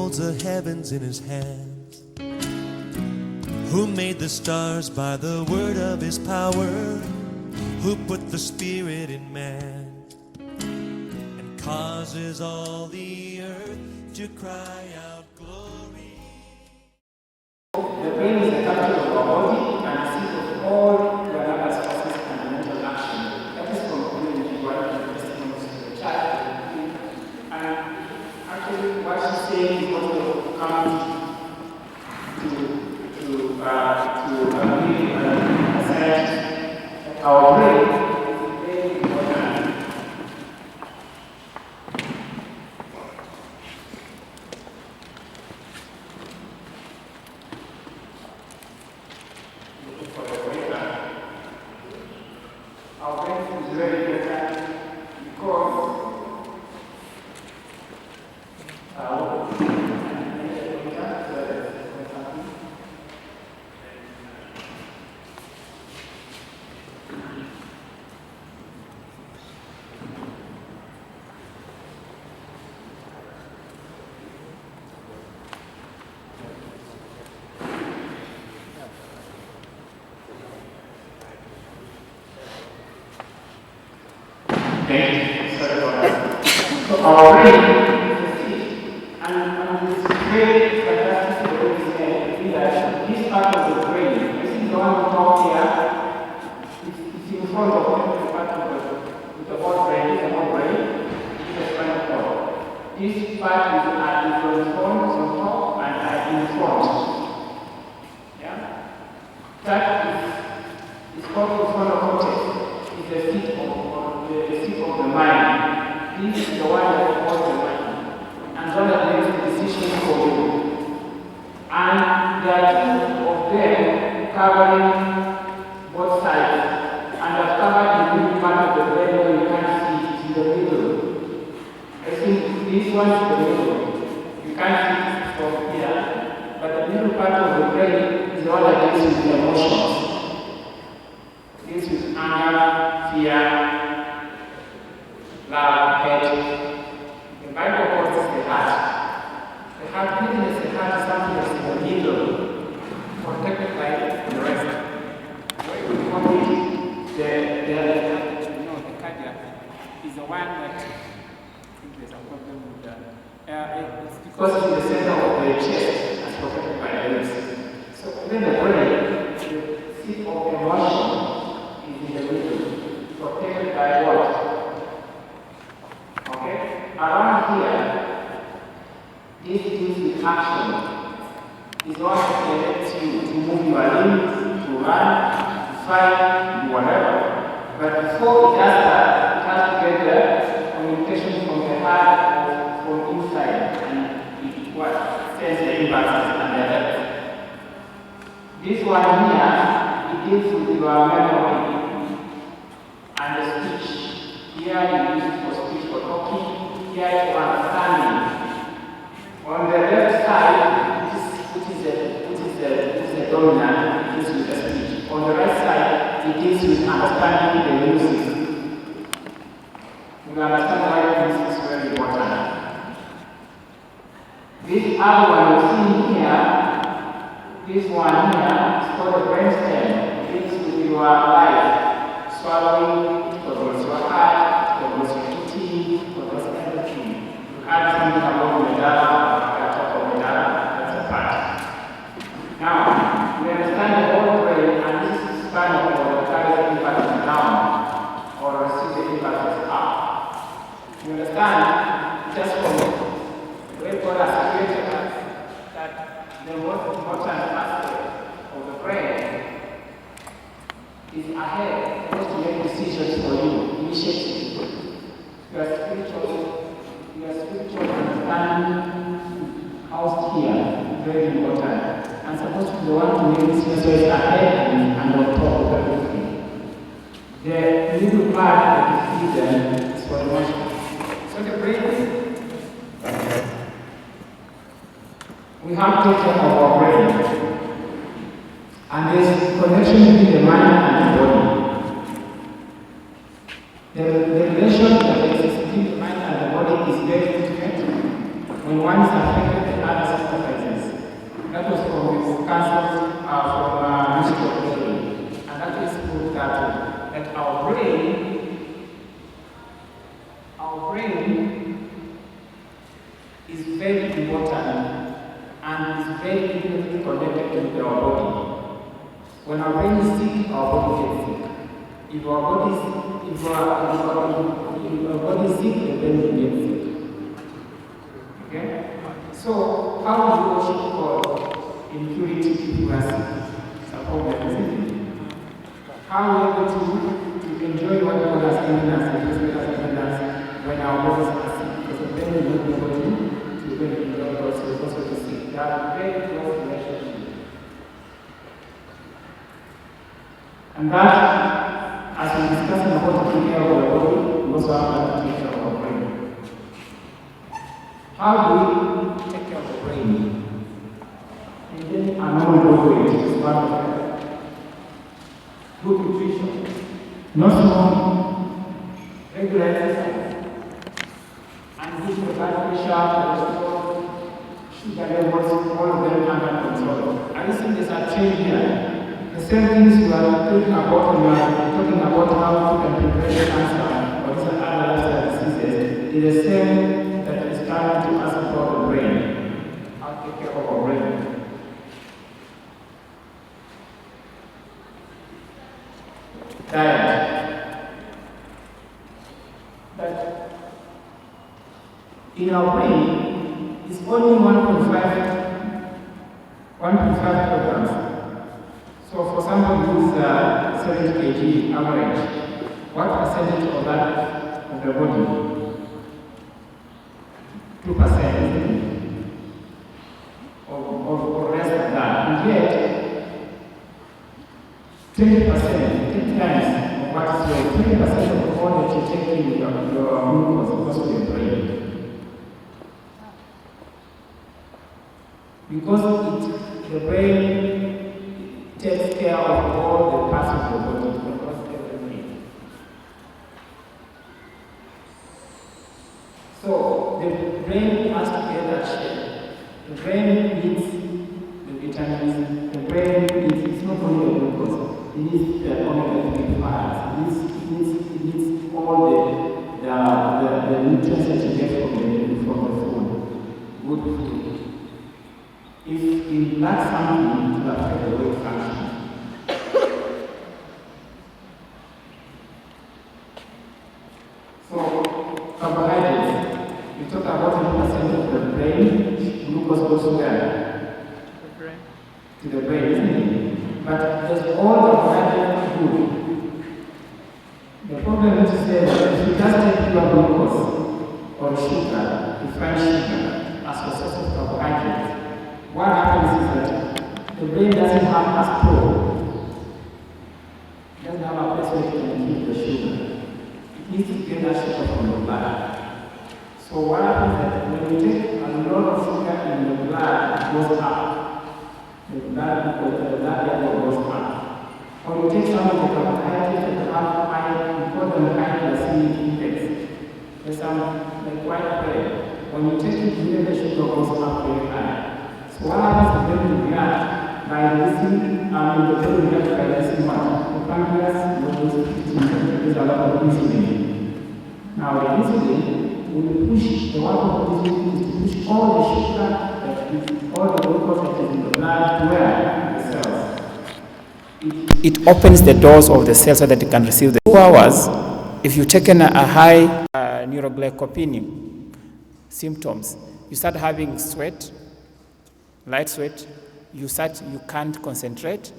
holds the heavens in his hands, who made the stars by the word of his power, who put the Spirit in man, and causes all the earth to cry out glory. The brain is the capital of our body and the seat of all the nervous forces and mental action. That is from the individual and the testimonies to the child. And actually, what she's saying is what will come to really assert our brain is very important. Our brain is very important because our brain is the seat, and this great fantastic way to say that this part of the brain, this is the one we talk here, it's in front of every part of the whole brain, the whole brain, it's the spinal cord. This part is at the front, on top, and at in front. Yeah? That is called the frontal cortex. It's the seat of the mind. This is the one that holds the mind and one that makes the decision for you. And there are two of them covering both sides, and I've covered the middle part of the brain where you can't see it in the middle. I think this one is the middle. You can't see it from here, but the middle part of the brain is the one that deals with the emotions. This is anger, fear, love, hate. The Bible calls this the heart. The heart, witness the heart is something that's in the middle, protected by the rest. Where we call it, the cardiac is the one that, I think there's a problem with that. It's because it's in the center of the chest and protected by the rest. So even the brain, the seat of emotion is in the middle, protected by what? Okay? Around here, this deals with action. It's what connects you to move your limbs, to run, to fight, to whatever. But before it does that, it has to get the communication from the heart or from inside. And it sends the impulses and the left. This one here, it deals with your memory and the speech. Here you use it for speech, for talking. Here for understanding. On the left side, which is the dominant, it deals with the speech. On the right side, it deals with understanding the music. We understand why music is very important. This other one you see here, this one here, is called the brainstem. It deals with your life, swallowing, controls your heart, controls your eating, controls everything. You add something about medalla, that's a part. Now, we understand the whole brain, and this is spinal cord that carries the impulses down or receives the impulses up. You understand, just from the way God has created us, that the most important aspect of the brain is ahead, supposed to make decisions for you, initiative. Your spiritual understanding housed here, very important. And supposed to be the one to make decisions so it's ahead and on top of everything. The middle part that is hidden is for emotion. So the brain, we have to take care of our brain. And there's a connection between the mind and the body. The relation that exists between the mind and the body is very intimate. When one is affected, the other sacrifices. That was from the council from Ministry of Trade. And that is proved that our brain is very important and is very intimately connected to our body. When our brain is sick, our body gets sick. If our body is sick, the brain will get sick. Okay? So, how do you worship God in purity if you are sick? It's a problem, isn't it? How are we able to enjoy what God has given us and His has given us when our bodies are sick? Because then we will not be able to enjoy God, so it's also to sick. They are very close relationship. And that, as we discuss about taking care of our body, we also have to take care of our brain. How do we take care of the brain? And then another way is part of that. Good nutrition, no smoking, regular exercise, and good for blood pressure, cholesterol, sugar levels, all of them under control. Are you seeing this a change here? The same things we are talking about when we are talking about how to prevent cancer or these other lifestyle diseases is the same that is trying to ask about the brain. How to take care of our brain. Diet. But in our brain, it's only 1.5 kilograms. So for somebody who's 70 kg average, what percentage of that of the body? 2%, isn't it? Or less than that. And yet, 20%, 10 times of what is your 20% of the food that you take in your glucose goes to your brain. Because the brain takes care of all the parts of the body, across everything. So the brain has to get that shape. The brain needs the vitamins, the brain needs, it's not only the glucose, it needs the omega-3 fats, it needs all the nutrients that you get from the food, good food. If you lack something, it will affect the weight function. So, carbohydrates, we talk about 20% of the brain, glucose goes to where? To the brain, isn't it? But does all carbohydrates good? The problem is to say that if you just take pure glucose or sugar, refined sugar, as a source of carbohydrates, what happens is that the brain doesn't have a store. It doesn't have a place where it can keep the sugar. It needs to get that sugar from the blood. So what happens is that when you take a lot of sugar in the blood, it goes up. The blood level goes up. Or you take some of the carbohydrates that have high, we call them high glycemic index. There's some like white bread. When you take it, the sugar goes up very high. So what happens is when you react by releasing, the brain reacts by releasing what? The pancreas produces a lot of insulin. Now the insulin will push, the work of insulin is to push all the sugar that is, all the glucose that is in the blood to where? The cells. It opens the doors of the cell so that it can receive the 2 hours. If you've taken a high neuroglycopenia symptoms, you start having sweat, light sweat, you can't concentrate,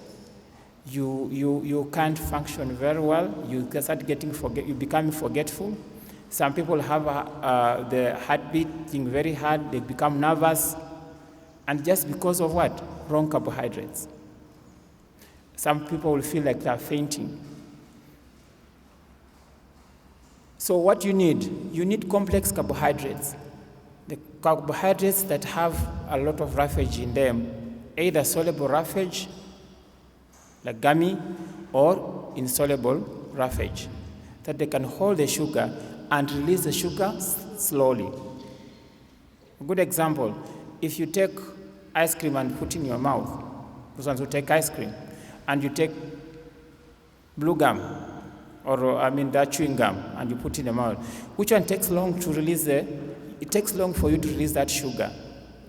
you can't function very well, you start you become forgetful. Some people have the heart beating very hard, they become nervous, and just because of what? Wrong carbohydrates. Some people will feel like they're fainting. So what you need complex carbohydrates. The carbohydrates that have a lot of roughage in them, either soluble roughage, like gummy, or insoluble roughage, that they can hold the sugar and release the sugar slowly. A good example, if you take ice cream and put in your mouth, those ones who take ice cream, and you take blue gum, that chewing gum, and you put in the mouth, which one takes long to release it takes long for you to release that sugar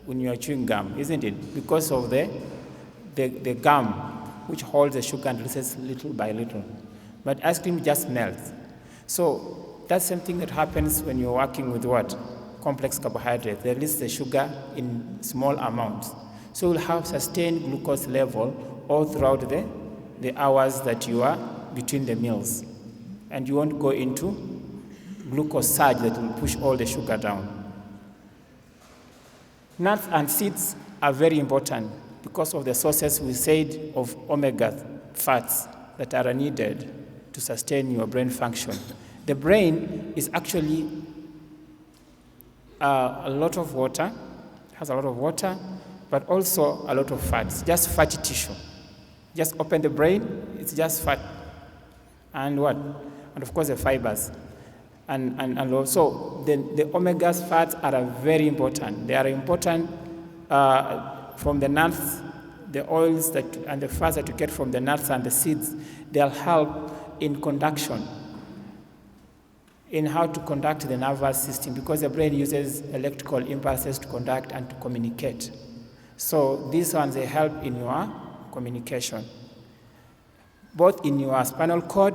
when you are chewing gum, isn't it? Because of the gum, which holds the sugar and releases little by little. But ice cream just melts. So that's something that happens when you're working with what? Complex carbohydrates. They release the sugar in small amounts. So you'll have sustained glucose level all throughout the hours that you are between the meals. And you won't go into glucose surge that will push all the sugar down. Nuts and seeds are very important because of the sources we said of omega fats that are needed to sustain your brain function. The brain is actually a lot of water, has a lot of water, but also a lot of fats, just fatty tissue. Just open the brain, it's just fat. And what? And of course the fibers. And also the omega fats are very important. They are important from the nuts, the oils and the fats that you get from the nuts and the seeds. They'll help in conduction, in how to conduct the nervous system, because the brain uses electrical impulses to conduct and to communicate. So these ones, they help in your communication, both in your spinal cord,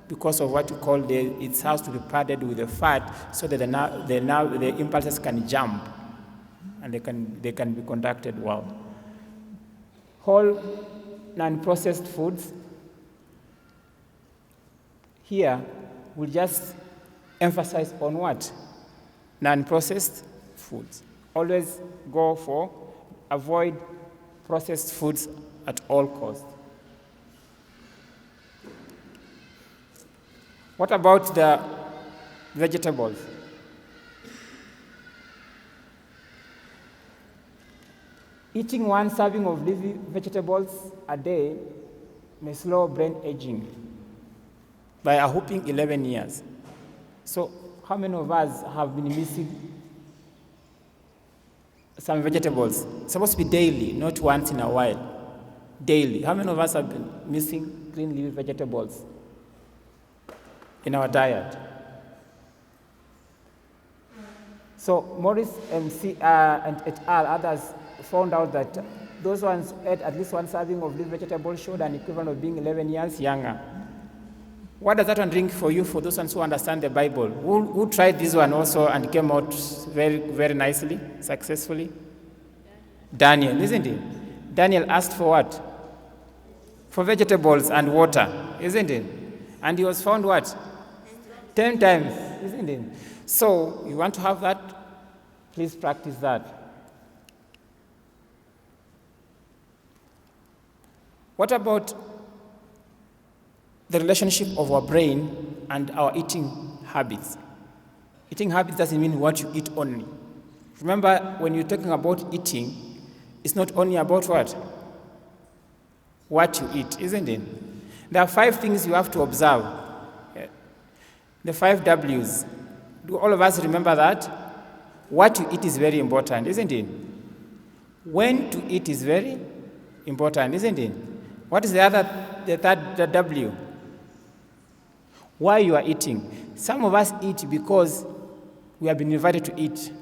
because of what you call it has to be padded with the fat so that the impulses can jump and they can be conducted well. Whole non-processed foods. Here, we'll just emphasize on what? Non-processed foods. Always avoid processed foods at all costs. What about the vegetables? Eating one serving of leafy vegetables a day may slow brain aging by a whopping 11 years. So how many of us have been missing some vegetables? It's supposed to be daily, not once in a while. Daily. How many of us have been missing green leafy vegetables in our diet? So Morris and et al. Others found out that those ones who ate at least one serving of leafy vegetables showed an equivalent of being 11 years younger. What does that one bring for you, for those ones who understand the Bible? Who tried this one also and came out very, very nicely, successfully? Daniel, isn't it? Daniel asked for what? For vegetables and water, isn't it? And he was found what? 10 times, isn't it? So you want to have that? Please practice that. What about the relationship of our brain and our eating habits? Eating habits doesn't mean what you eat only. Remember, when you're talking about eating, it's not only about what you eat, isn't it? There are 5 things you have to observe. The 5 W's. Do all of us remember that? What you eat is very important, isn't it? When to eat is very important, isn't it? What is the third W? Why you are eating. Some of us eat because we have been invited to eat,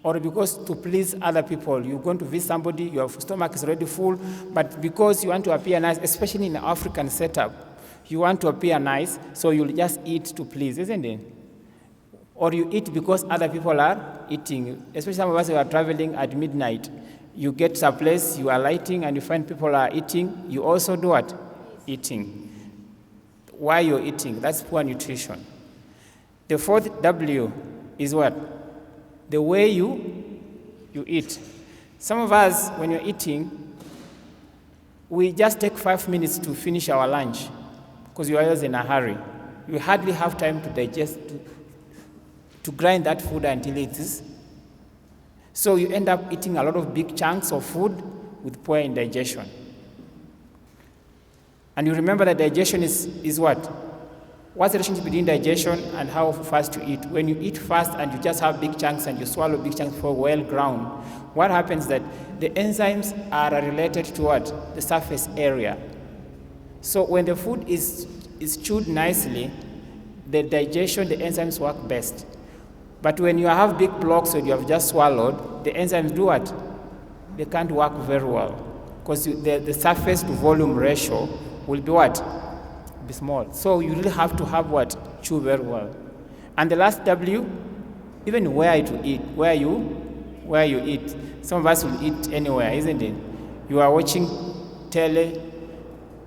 or because to please other people. You're going to visit somebody, your stomach is already full, but because you want to appear nice, especially in the African setup, you want to appear nice, so you'll just eat to please, isn't it? Or you eat because other people are eating, especially some of us who are traveling at midnight. You get to a place, you are lighting, and you find people are eating. You also do what? Eating. Why you're eating? That's poor nutrition. The 4th W is what? The way you eat. Some of us, when you're eating, we just take 5 minutes to finish our lunch because you're always in a hurry. You hardly have time to digest, to grind that food until it is. So you end up eating a lot of big chunks of food with poor indigestion. And you remember that digestion is what? What's the relationship between digestion and how fast you eat? When you eat fast and you just have big chunks and you swallow big chunks for well ground, what happens is that the enzymes are related to what? The surface area. So when the food is chewed nicely, the digestion, the enzymes work best. But when you have big blocks and you have just swallowed, the enzymes do what? They can't work very well because the surface to volume ratio will be what? Be small. So you really have to have what? Chew very well. And the last W, even where to eat, where you eat. Some of us will eat anywhere, isn't it? You are watching tele,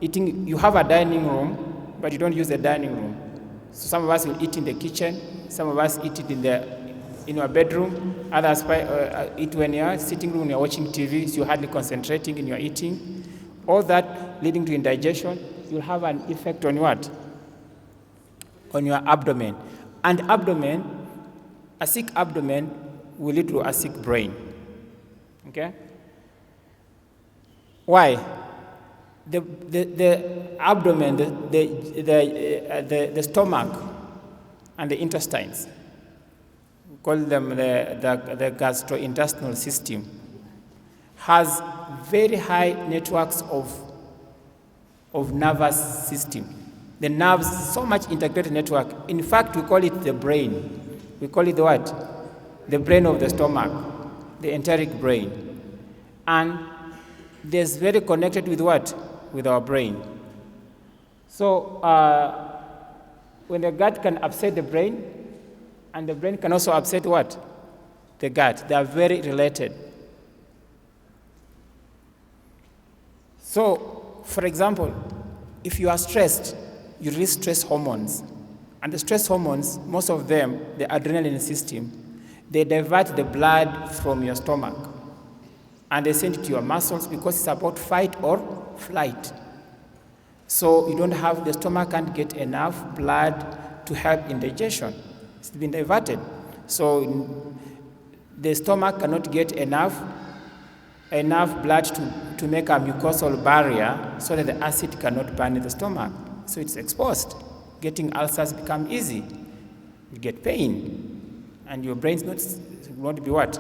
eating. You have a dining room, but you don't use the dining room. So some of us will eat in the kitchen. Some of us eat it in your bedroom. Others eat when you are sitting room, you are watching TV, so you're hardly concentrating in your eating. All that leading to indigestion. You'll have an effect on what? On your abdomen. And abdomen, a sick abdomen will lead to a sick brain. Okay? Why? The abdomen, the stomach, and the intestines, we call them the gastrointestinal system, has very high networks of nervous system. The nerves, so much integrated network. In fact, we call it the brain. We call it the what? The brain of the stomach, the enteric brain. And there's very connected with what? With our brain. So when the gut can upset the brain, and the brain can also upset what? The gut. They are very related. So, for example, if you are stressed, you release stress hormones. And the stress hormones, most of them, the adrenaline system, they divert the blood from your stomach. And they send it to your muscles because it's about fight or flight. So you don't have, the stomach can't get enough blood to help in digestion. It's been diverted. So the stomach cannot get enough blood to make a mucosal barrier so that the acid cannot burn in the stomach. So it's exposed. Getting ulcers become easy. You get pain. And your brain won't be what?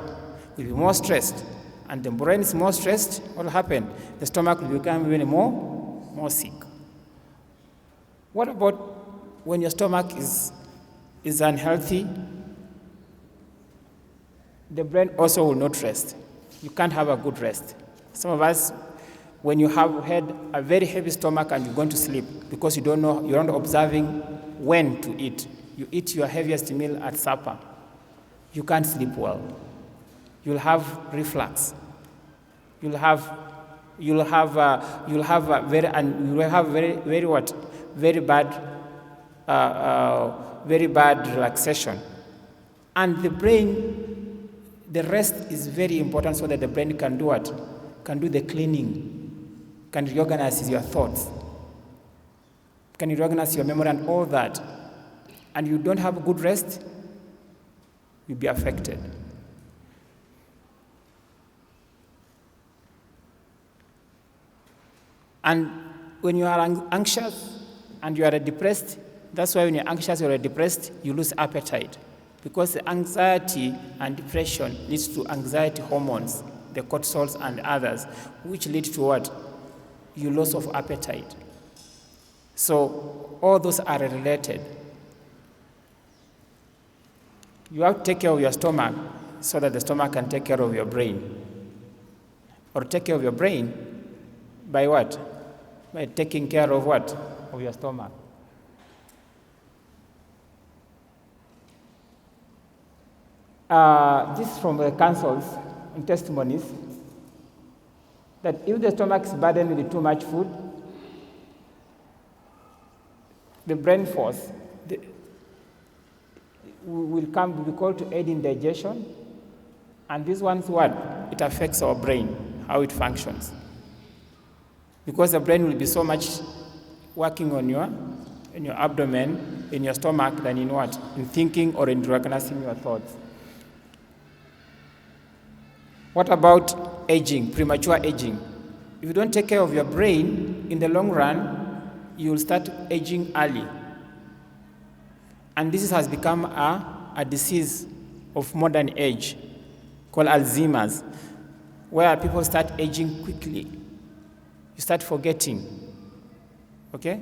Will be more stressed. And the brain is more stressed, what will happen? The stomach will become even more sick. What about when your stomach is unhealthy? The brain also will not rest. You can't have a good rest. Some of us, when you have had a very heavy stomach and you're going to sleep because you don't know, you're not observing when to eat. You eat your heaviest meal at supper. You can't sleep well. You'll have reflux. You'll have very bad relaxation. And the brain, the rest is very important so that the brain can do what? Can do the cleaning, can reorganize your thoughts, can reorganize your memory and all that. And you don't have good rest, you'll be affected. And when you are anxious and you are depressed, that's why when you're anxious or depressed, you lose appetite. Because the anxiety and depression leads to anxiety hormones, the cortisols and others, which lead to what? Your loss of appetite. So all those are related. You have to take care of your stomach so that the stomach can take care of your brain. Or take care of your brain by what? By taking care of what? Of your stomach. This is from the councils and testimonies, that if the stomach is burdened with too much food, the brain force will be called to aid in digestion, and this one's what? It affects our brain, how it functions. Because the brain will be so much working on in your abdomen, in your stomach, than in what? In thinking or in recognizing your thoughts. What about aging, premature aging? If you don't take care of your brain, in the long run, you will start aging early. And this has become a disease of modern age called Alzheimer's, where people start aging quickly. You start forgetting. Okay?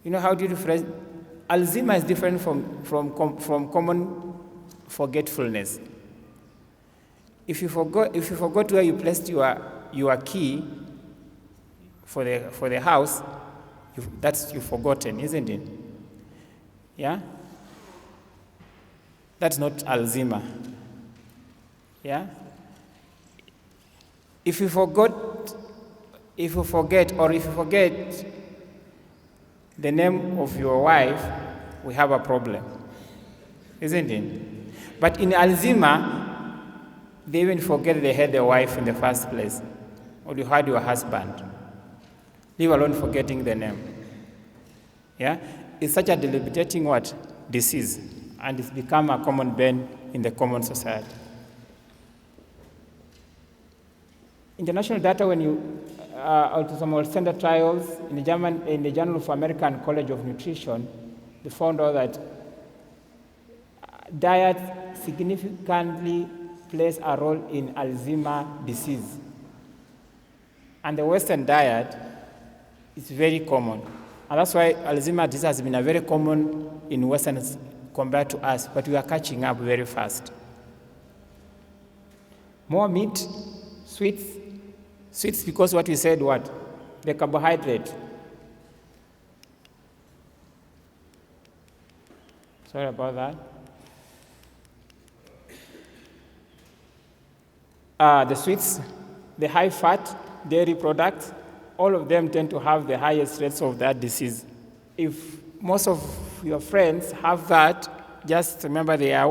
You know how do you differentiate? Alzheimer's is different from common forgetfulness. If you forgot where you placed your key for the house, you've forgotten, isn't it? Yeah? That's not Alzheimer. Yeah? If you forget the name of your wife, we have a problem, isn't it? But in Alzheimer, they even forget they had a wife in the first place, or you had your husband, leave alone forgetting the name. Yeah? It's such a debilitating disease, and it's become a common bane in the common society. International data, when you autosomal standard trials in the Journal of American College of Nutrition, they found out that diet significantly plays a role in Alzheimer's disease. And the Western diet is very common. And that's why Alzheimer's disease has been a very common in Westerners compared to us, but we are catching up very fast. More meat, sweets because what we said, the carbohydrate. Sorry about that. The sweets, the high fat, dairy products, all of them tend to have the highest rates of that disease. If most of your friends have that, just remember they are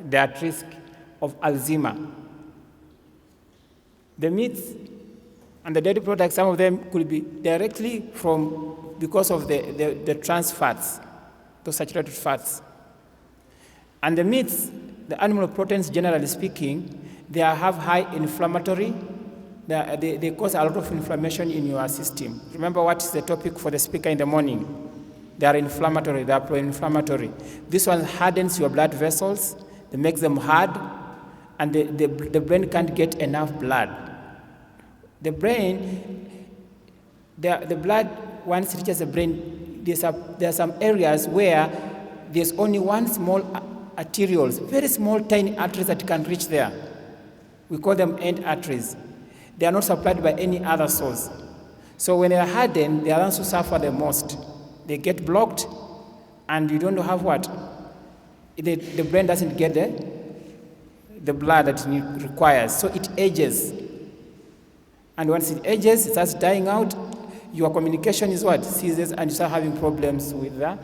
They are at risk of Alzheimer's. The meats and the dairy products, some of them could be directly because of the trans fats, those saturated fats. And the meats, the animal proteins, generally speaking, they have high inflammatory. They cause a lot of inflammation in your system. Remember what is the topic for the speaker in the morning? They are inflammatory, they are pro-inflammatory. This one hardens your blood vessels, it makes them hard, and the brain can't get enough blood. The blood, once it reaches the brain, there are some areas where there's only one small arterioles, very small tiny arteries that can reach there. We call them end arteries. They are not supplied by any other source. So when they are hardened, they are the ones who suffer the most. They get blocked, and you don't have the brain doesn't get the blood that it requires. So it ages. And once it ages, it starts dying out. Your communication is ceases, and you start having problems with that.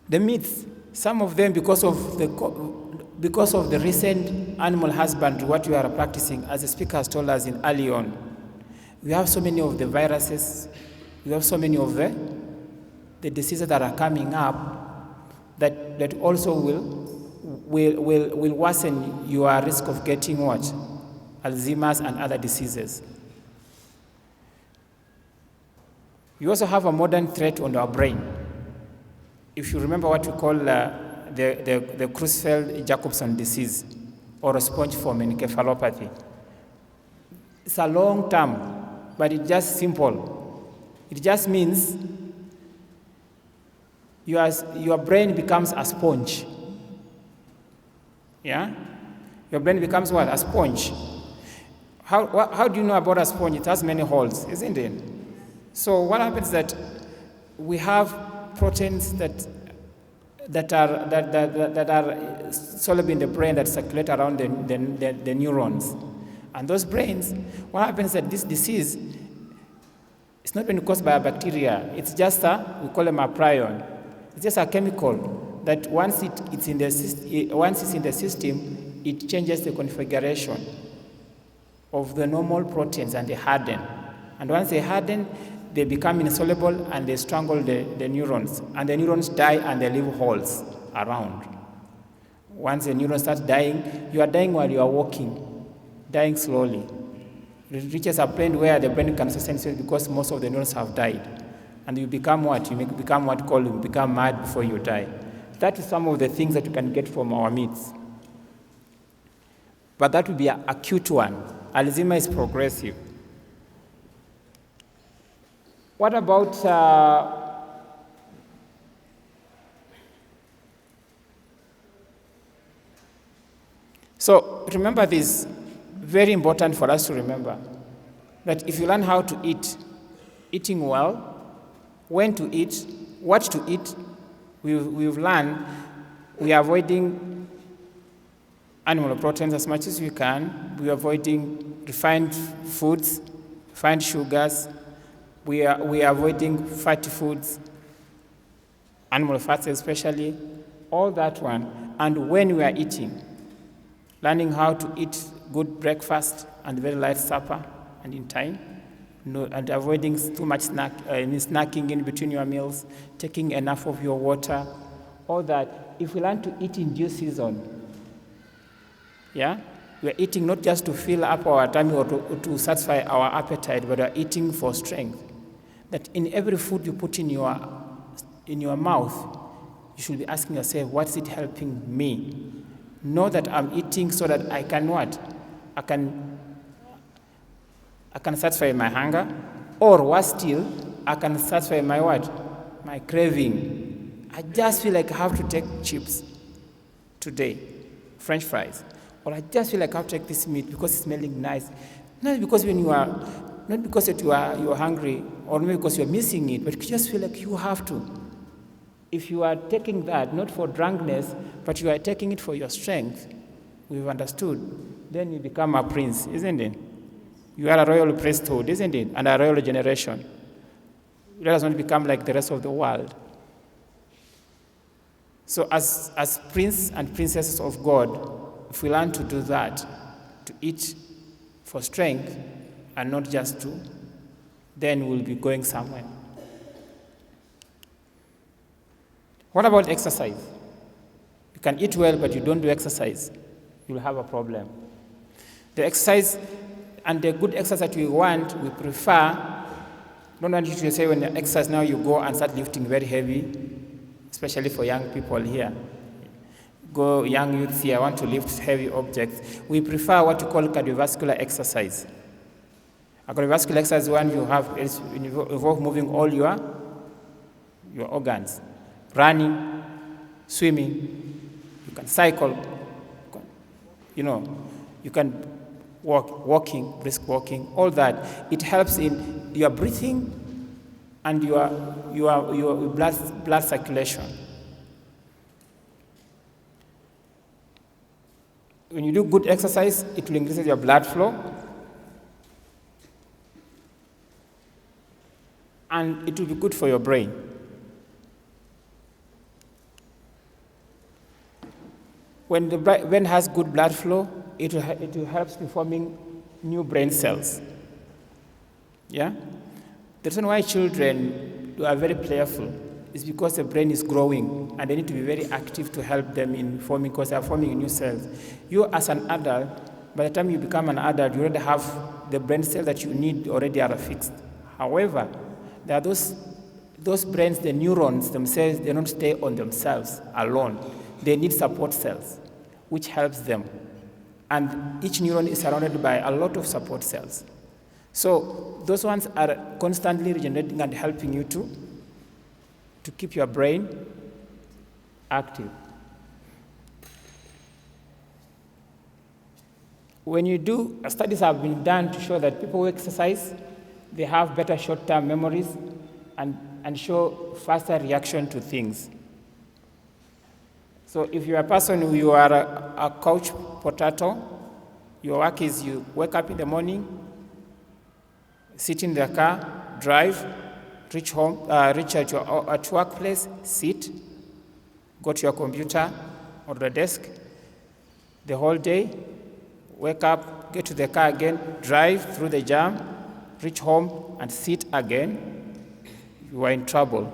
The meats, some of them because of the recent animal husbandry, what we are practicing, as the speaker has told us early on, we have so many of the viruses, we have so many of the diseases that are coming up that also will worsen your risk of getting Alzheimer's and other diseases. You also have a modern threat on our brain. If you remember what we call the Creutzfeldt-Jacobson disease, or a spongiform encephalopathy. It's a long term, but it's just simple. It just means your brain becomes a sponge. Yeah? Your brain becomes a sponge. How do you know about a sponge? It has many holes, isn't it? So what happens is that we have proteins that are soluble in the brain that circulate around the neurons. And those brains, what happens is that this disease is not been caused by a bacteria. It's just we call them a prion. It's just a chemical that once it's in the system, it changes the configuration of the normal proteins and they harden. And once they harden, they become insoluble and they strangle the neurons. And the neurons die and they leave holes around. Once the neurons start dying, you are dying while you are walking, dying slowly. It reaches a point where the brain can sustain itself because most of the neurons have died. And you become what? You become what called, you become mad before you die. That is some of the things that you can get from our meats. But that will be an acute one. Alzheimer is progressive. What about so remember this, very important for us to remember, that if you learn how to eat, eating well, when to eat, what to eat, we've learned we are avoiding animal proteins as much as we can. We are avoiding refined foods, refined sugars. We are avoiding fatty foods, animal fats especially, all that one. And when we are eating, learning how to eat good breakfast and very light supper and in time, and avoiding too much snacking in between your meals, taking enough of your water, all that. If we learn to eat in due season, yeah, we are eating not just to fill up our tummy or to satisfy our appetite, but we are eating for strength. That in every food you put in your mouth, you should be asking yourself, what's it helping me? Know that I'm eating so that I can what? I can satisfy my hunger, or worse still, I can satisfy my what? My craving. I just feel like I have to take chips today, French fries, or I just feel like I have to take this meat because it's smelling nice. Not because you are hungry, or maybe because you're missing it, but you just feel like you have to. If you are taking that, not for drunkenness, but you are taking it for your strength, we've understood, then you become a prince, isn't it? You are a royal priesthood, isn't it? And a royal generation. Let us not become like the rest of the world. So as prince and princesses of God, if we learn to do that, to eat for strength and not just to, then we'll be going somewhere. What about exercise? You can eat well, but you don't do exercise, you'll have a problem. The exercise and the good exercise that we want, we prefer, don't want you to say when you exercise now you go and start lifting very heavy, especially for young people here. Go, young youths here, want to lift heavy objects. We prefer what you call cardiovascular exercise. A cardiovascular exercise is one you have involve moving all your organs. Running, swimming, you can cycle, you can walking, brisk walking, all that. It helps in your breathing and your blood circulation. When you do good exercise, it will increase your blood flow, and it will be good for your brain. When the brain has good blood flow, it will help in forming new brain cells. Yeah? The reason why children are very playful is because the brain is growing and they need to be very active to help them in forming, because they are forming new cells. You as an adult, by the time you become an adult, you already have the brain cells that you need already are fixed. However, there are those brains, the neurons themselves, they don't stay on themselves alone. They need support cells, which helps them. And each neuron is surrounded by a lot of support cells. So those ones are constantly regenerating and helping you to keep your brain active. When you do, studies have been done to show that people who exercise, they have better short-term memories and show faster reaction to things. So if you're a person who you are a couch potato, your work is you wake up in the morning, sit in the car, drive, reach home, reach at your workplace, sit, go to your computer or the desk the whole day, wake up, get to the car again, drive through the jam, reach home and sit again, you are in trouble.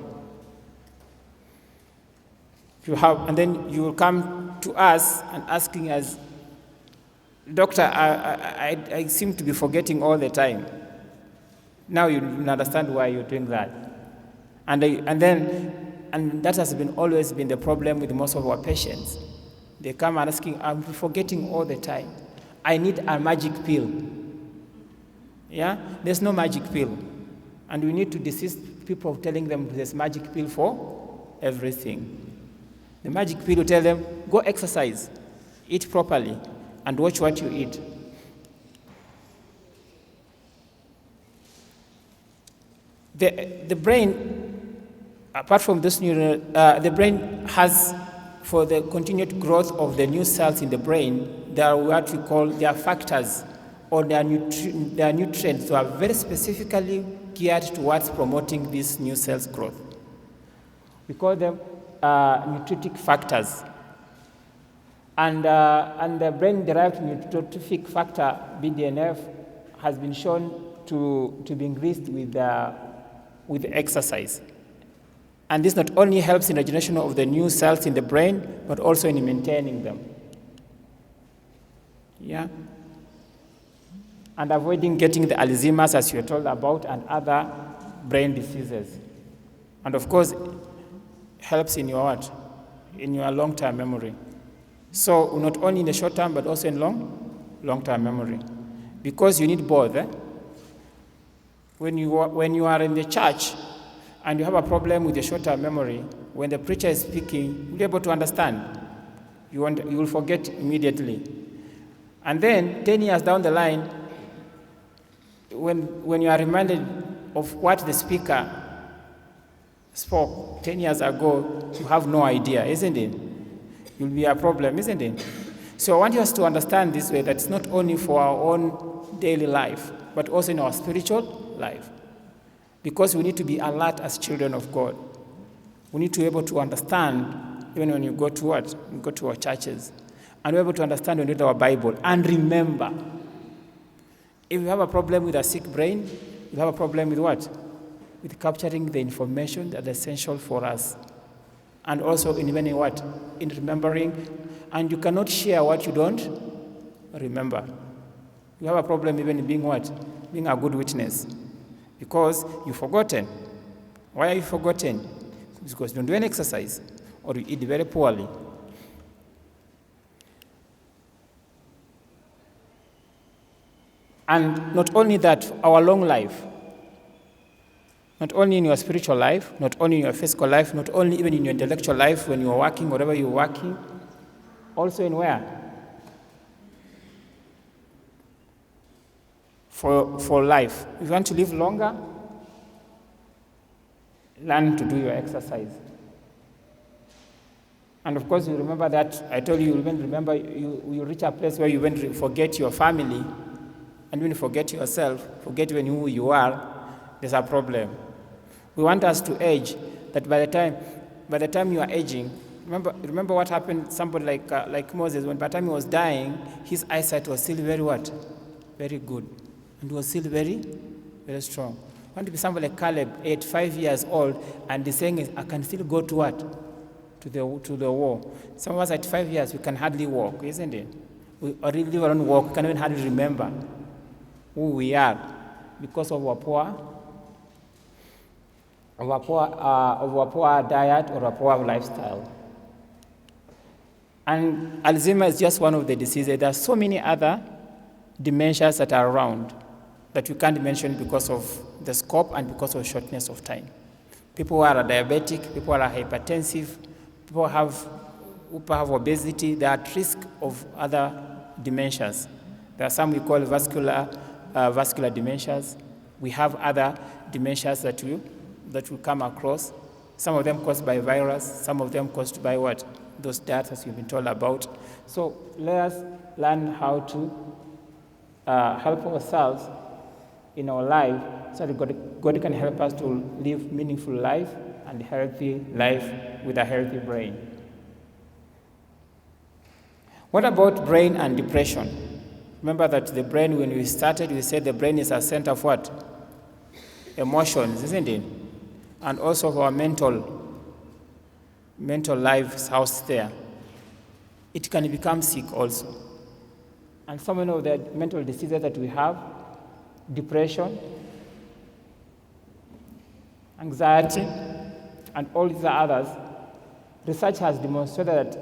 And then you will come to us and asking us, Doctor, I seem to be forgetting all the time. Now you understand why you're doing that. And that has always been the problem with most of our patients. They come asking, I'm forgetting all the time. I need a magic pill. Yeah? There's no magic pill. And we need to desist people of telling them there's magic pill for everything. The magic pill will tell them, go exercise, eat properly, and watch what you eat. The brain, apart from this the brain has, for the continued growth of the new cells in the brain, there are what we call their factors, or their nutrients that are very specifically geared towards promoting this new cells growth. We call them nutritic factors. And the brain-derived nutritic factor, BDNF, has been shown to be increased with exercise. And this not only helps in the generation of the new cells in the brain, but also in maintaining them. Yeah? And avoiding getting the Alzheimer's, as you're told about, and other brain diseases. And of course, helps in your what? In your long-term memory. So not only in the short term, but also in long-term memory. Because you need both. When you are in the church and you have a problem with your short-term memory, when the preacher is speaking, you'll be able to understand. You will forget immediately. And then 10 years down the line, when you are reminded of what the speaker spoke 10 years ago, you have no idea, isn't it? It will be a problem, isn't it? So I want us to understand this way, that it's not only for our own daily life, but also in our spiritual life. Because we need to be alert as children of God. We need to be able to understand, even when you go to what? You go to our churches. And we're able to understand when we read our Bible. And remember, if you have a problem with a sick brain, you have a problem with what? With capturing the information that is essential for us. And also in even in what? In remembering. And you cannot share what you don't remember. You have a problem even in being what? Being a good witness. Because you've forgotten. Why are you forgotten? Because you don't do any exercise, or you eat very poorly. And not only that, our long life, not only in your spiritual life, not only in your physical life, not only even in your intellectual life when you are working, whatever you're working, also in where? For life. If you want to live longer, learn to do your exercise. And of course, you remember that, I told you, you reach a place where you won't forget your family, and when you forget yourself, forget even who you are, there's a problem. We want us to age, that by the time you are aging, remember what happened, somebody like Moses, when by the time he was dying, his eyesight was still very what? Very good. And was still very, very strong. I want to be somebody like Caleb, 85 years old, and the saying is, I can still go to what? To the war. Some of us at 5 years, we can hardly walk, isn't it? We already don't walk, we can even hardly remember who we are because of our poor diet or our poor lifestyle. And Alzheimer's is just one of the diseases. There are so many other dementias that are around that we can't mention because of the scope and because of shortness of time. People who are diabetic, people who are hypertensive, people who have obesity, they are at risk of other dementias. There are some we call vascular dementias. We have other dementias that we come across. Some of them caused by virus, some of them caused by what? Those deaths as you've been told about. So let us learn how to help ourselves in our life so that God can help us to live meaningful life and healthy life with a healthy brain. What about brain and depression? Remember that the brain, when we started, we said the brain is a center of what? Emotions, isn't it? And also of our mental life housed there. It can become sick also. And some of the mental diseases that we have, depression, anxiety, and all these others, research has demonstrated that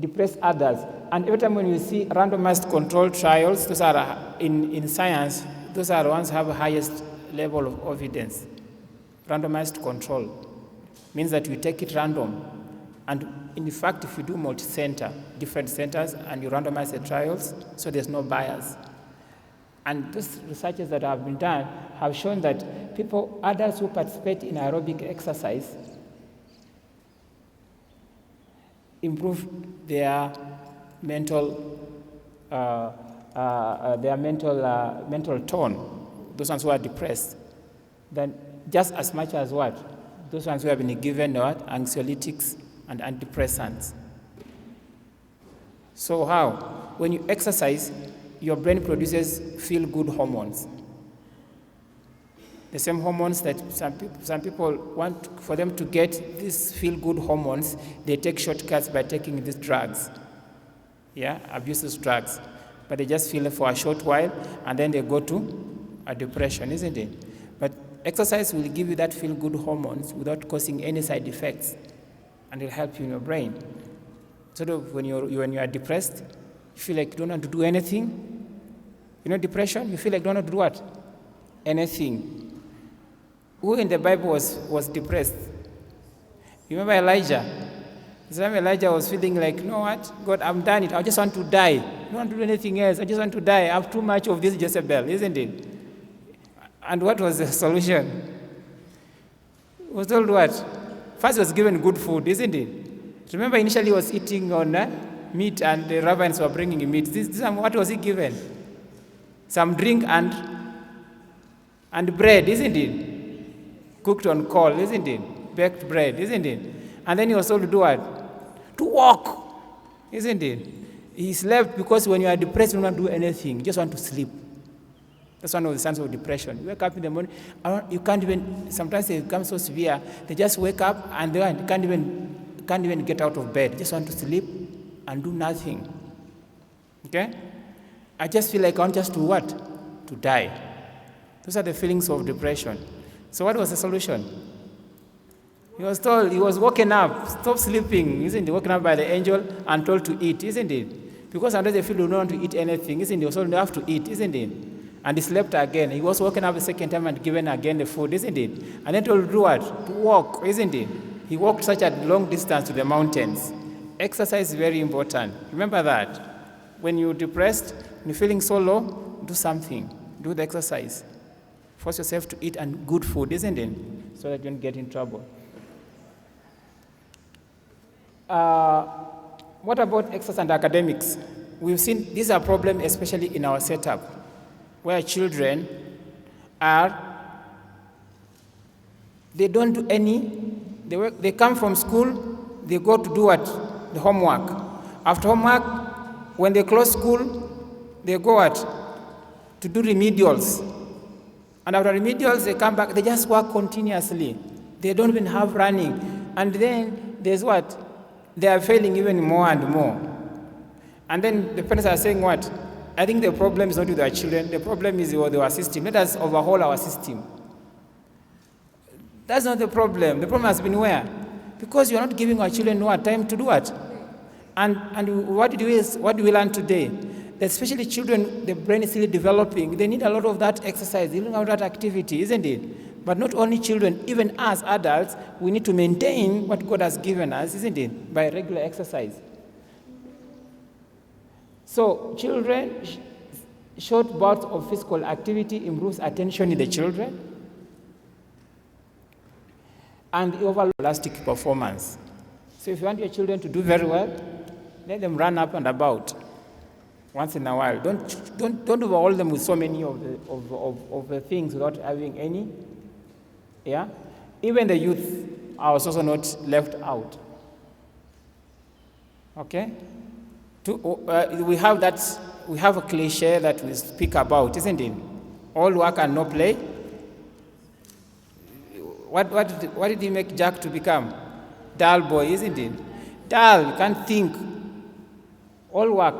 depressed adults, and every time when you see randomized controlled trials, those are in science, those are the ones who have the highest level of evidence. Randomized control means that you take it random, and in fact, if you do multi-center, different centers, and you randomize the trials, so there's no bias. And those researches that have been done have shown that adults who participate in aerobic exercise improve their mental tone, those ones who are depressed, then just as much as what? Those ones who have been given what? Anxiolytics and antidepressants. So how? When you exercise, your brain produces feel-good hormones. The same hormones that some people want for them to get these feel-good hormones, they take shortcuts by taking these drugs. Yeah, abuses drugs. But they just feel it for a short while, and then they go to a depression, isn't it? But exercise will give you that feel-good hormones without causing any side effects, and it'll help you in your brain. Sort of when you are depressed, you feel like you don't want to do anything. You know, depression, you feel like you don't want to do what? Anything. Who in the Bible was depressed? You remember Elijah? The time Elijah was feeling like, you know what? God, I'm done it. I just want to die. I don't want to do anything else. I just want to die. I have too much of this Jezebel, isn't it? And what was the solution? He was told what? First he was given good food, isn't it? Remember initially he was eating on meat, and the rabbis were bringing him meat. What was he given? Some drink and bread, isn't it? Cooked on coal, isn't it? Baked bread, isn't it? And then he was told to do what? To walk, isn't it? He slept because when you are depressed, you don't want to do anything. You just want to sleep. That's one of the signs of depression. You wake up in the morning, you can't even, sometimes they become so severe, they just wake up and they can't even get out of bed. They just want to sleep and do nothing. Okay? I just feel like I want just to what? To die. Those are the feelings of depression. So what was the solution? He was told, he was woken up, stop sleeping, isn't he? Woken up by the angel and told to eat, isn't it? Because sometimes they feel they don't want to eat anything, isn't it? He was told they have to eat, isn't it? And he slept again. He was woken up a second time and given again the food, isn't it? And then told to do what? To walk, isn't it? He walked such a long distance to the mountains. Exercise is very important. Remember that. When you're depressed, when you're feeling so low, do something. Do the exercise. Force yourself to eat and good food, isn't it? So that you don't get in trouble. What about exercise and academics? We've seen these are problems, especially in our setup, where children they don't do any, they come from school, they go to do what? The homework. After homework, when they close school, they go what? To do remedials. And after remedials, they come back, they just work continuously. They don't even have running. And then there's what? They are failing even more and more. And then the parents are saying what? I think the problem is not with our children. The problem is with our system. Let us overhaul our system. That's not the problem. The problem has been where? Because you're not giving our children what? Time to do what? And what do we learn today? That especially children, the brain is still developing. They need a lot of that exercise. They need a lot of that activity, isn't it? But not only children, even us adults, we need to maintain what God has given us, isn't it? By regular exercise. So children, short bouts of physical activity improves attention in the children and the overall elastic performance. So if you want your children to do very well, let them run up and about once in a while. Don't overhaul them with so many of the things without having any. Yeah? Even the youth are also not left out. Okay? We have a cliche that we speak about, isn't it? All work and no play. What did he make Jack to become? Dull boy, isn't it? Dull, you can't think. All work.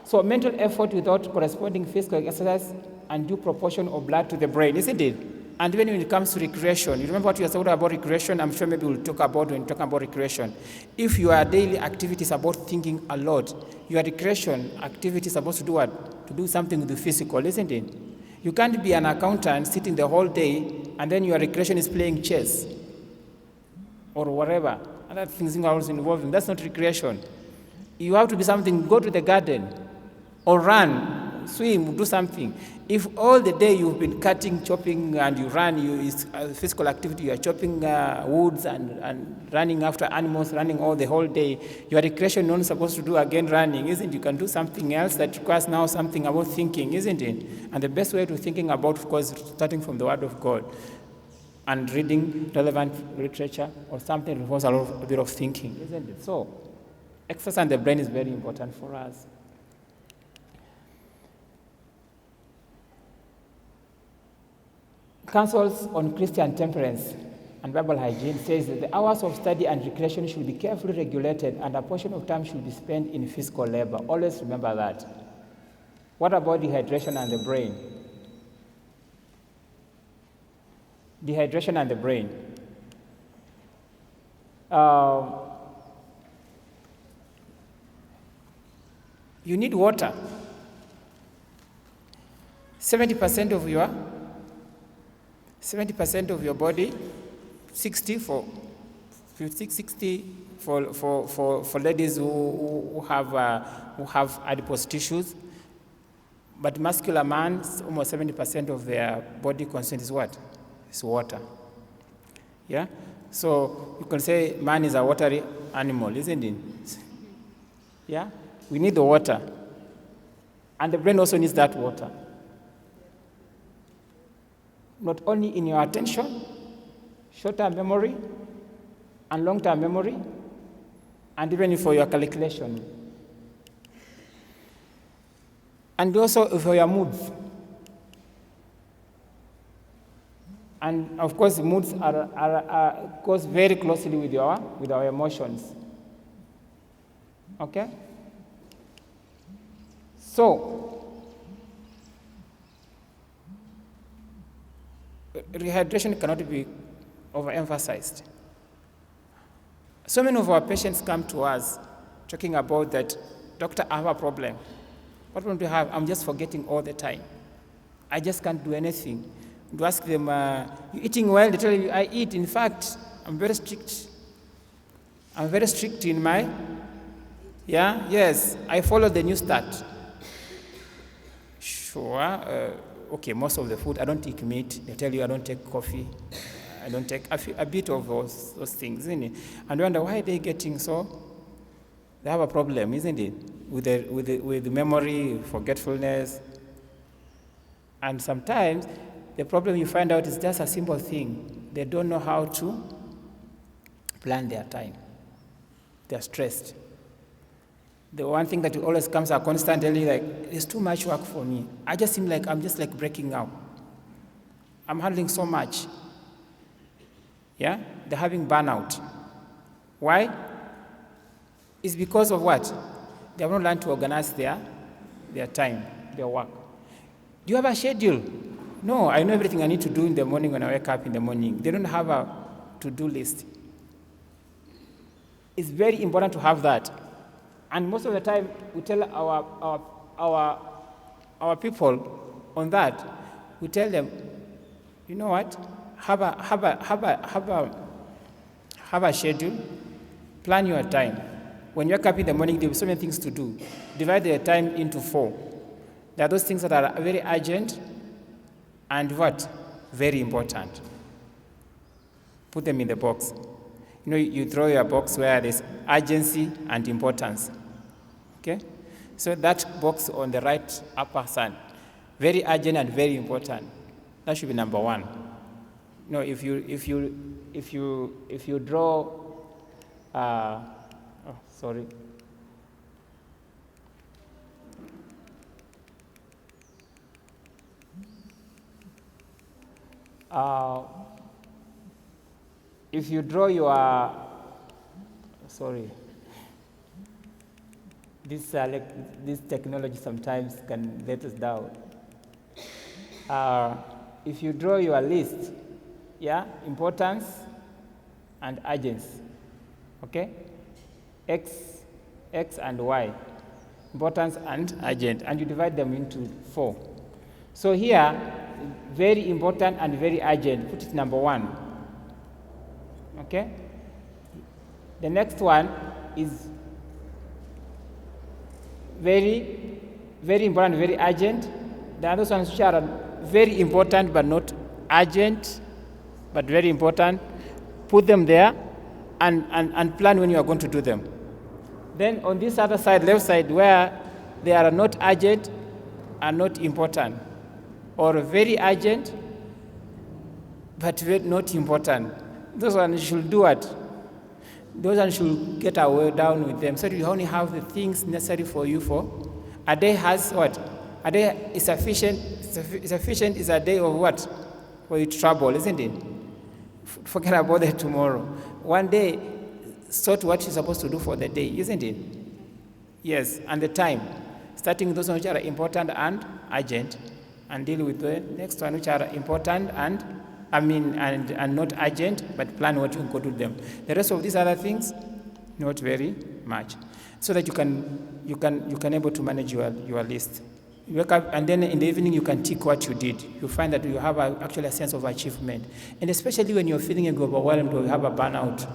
So mental effort without corresponding physical exercise and due proportion of blood to the brain, isn't it? And even when it comes to recreation, you remember what you were talking about recreation? I'm sure maybe we'll talk about when talking about recreation. If your daily activity is about thinking a lot, your recreation activity is supposed to do what? To do something with the physical, isn't it? You can't be an accountant sitting the whole day and then your recreation is playing chess or whatever. Other things are also involving. That's not recreation. You have to be something, go to the garden or run, swim, do something. If all the day you've been cutting, chopping, and you run, it's a physical activity, you are chopping woods and running after animals, running all the whole day, your recreation you're not supposed to do again running, isn't it? You can do something else that requires now something about thinking, isn't it? And the best way to thinking about, of course, starting from the Word of God and reading relevant literature or something that involves a bit of thinking, isn't it? So, exercise on the brain is very important for us. Councils on Christian Temperance and Bible Hygiene says that the hours of study and recreation should be carefully regulated and a portion of time should be spent in physical labor. Always remember that. What about dehydration and the brain? Dehydration and the brain. You need water. 70% of your body, 60 for ladies who have adipose tissues, but muscular man, almost 70% of their body content is what? It's water. Yeah? So you can say man is a watery animal, isn't it? Yeah? We need the water. And the brain also needs that water. Not only in your attention, short-term memory, and long-term memory, and even for your calculation. And also for your moods. And of course, moods goes very closely with our emotions. Okay? So, rehydration cannot be overemphasized. So many of our patients come to us talking about that, doctor, I have a problem. What problem do you have? I'm just forgetting all the time. I just can't do anything. You ask them, you eating well? They tell you, I eat. In fact, I'm very strict. I'm very strict in my, yes, I follow the new start. Sure. Okay, most of the food, I don't take meat. They tell you I don't take coffee. I don't take a bit of those things, isn't it? And you wonder why they're getting so. They have a problem, isn't it? With the memory, forgetfulness. And sometimes the problem you find out is just a simple thing. They don't know how to plan their time. They're stressed. The one thing that always comes out constantly, like, it's too much work for me. I just seem like I'm just like breaking out. I'm handling so much. Yeah? They're having burnout. Why? It's because of what? They have not learned to organize their time, their work. Do you have a schedule? No, I know everything I need to do in the morning when I wake up in the morning. They don't have a to-do list. It's very important to have that. And most of the time, we tell our people on that, we tell them, you know what? Have a schedule. Plan your time. When you wake up in the morning, there will be so many things to do. Divide the time into 4. There are those things that are very urgent and what? Very important. Put them in the box. You know, you throw your box where there's urgency and importance. Okay? So that box on the right upper side, very urgent and very important. That should be number 1. You know, if you draw, sorry. If you draw your, sorry, this technology sometimes can let us down. if you draw your list, importance and urgency, okay? X and Y, importance and urgent, and you divide them into 4. So here, very important and very urgent, put it number 1, okay? The next one is very, very important, very urgent. The other ones which are very important but not urgent, but very important, put them there and plan when you are going to do them. Then on this other side, left side, where they are not urgent and not important, or very urgent but not important, those ones should do what? Those ones should get away down with them, so that you only have the things necessary for you for a day. Has what? A day is sufficient. Sufficient is a day of what? For you to trouble, isn't it? Forget about the tomorrow. One day, sort what you're supposed to do for the day, isn't it? Yes, and the time. Starting with those which are important and urgent, and deal with the next one which are important and not urgent, but plan what you can go to them. The rest of these other things, not very much, so that you can able to manage your list. You wake up, and then in the evening you can tick what you did. You find that you have actually a sense of achievement, and especially when you're feeling overwhelmed or you have a burnout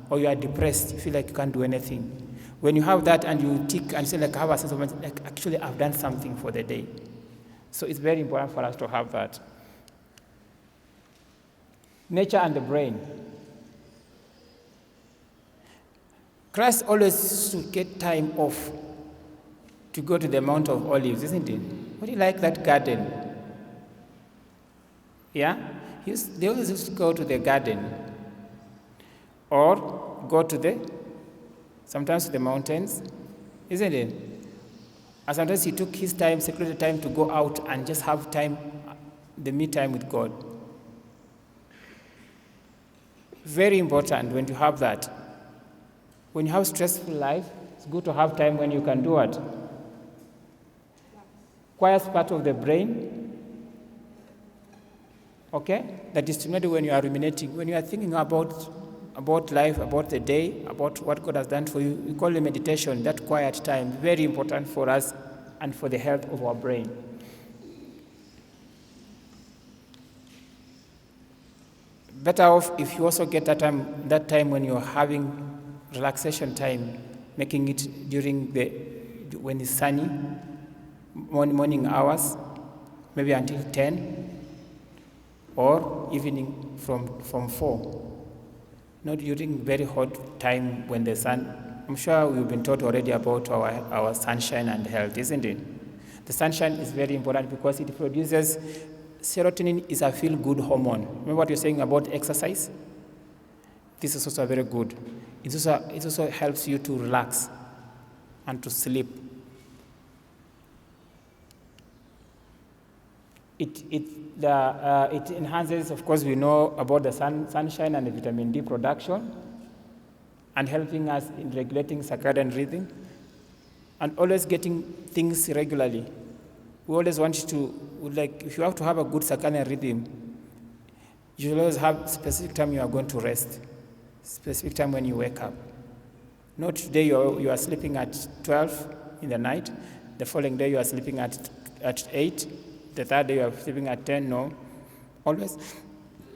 or you are depressed, you feel like you can't do anything. When you have that and you tick and say, like, I have a sense of like, actually I've done something for the day. So it's very important for us to have that. Nature and the brain. Christ always used to get time off to go to the Mount of Olives, isn't it? What do you like that garden? Yeah? They always used to go to the garden or go to sometimes to the mountains, isn't it? And sometimes he took his time, secluded time to go out and just have time, the me time with God. Very important when you have that. When you have stressful life, it's good to have time when you can do what? Quiet part of the brain, okay? That is stimulated when you are ruminating, when you are thinking about life, about the day, about what God has done for you. We call it meditation, that quiet time, very important for us and for the health of our brain. Better off if you also get that time when you're having relaxation time, making it during when it's sunny, morning hours, maybe until 10, or evening from 4. Not during very hot time when the sun. I'm sure we've been taught already about our sunshine and health, isn't it? The sunshine is very important because it produces serotonin, is a feel-good hormone. Remember what you're saying about exercise? This is also very good. It also helps you to relax and to sleep. It enhances, of course, we know about the sunshine and the vitamin D production, and helping us in regulating circadian rhythm, and always getting things regularly. We always want if you have to have a good circadian rhythm, you should always have specific time you are going to rest, specific time when you wake up. Not today you are sleeping at 12 in the night, the following day you are sleeping at 8, the third day you are sleeping at 10, no. Always.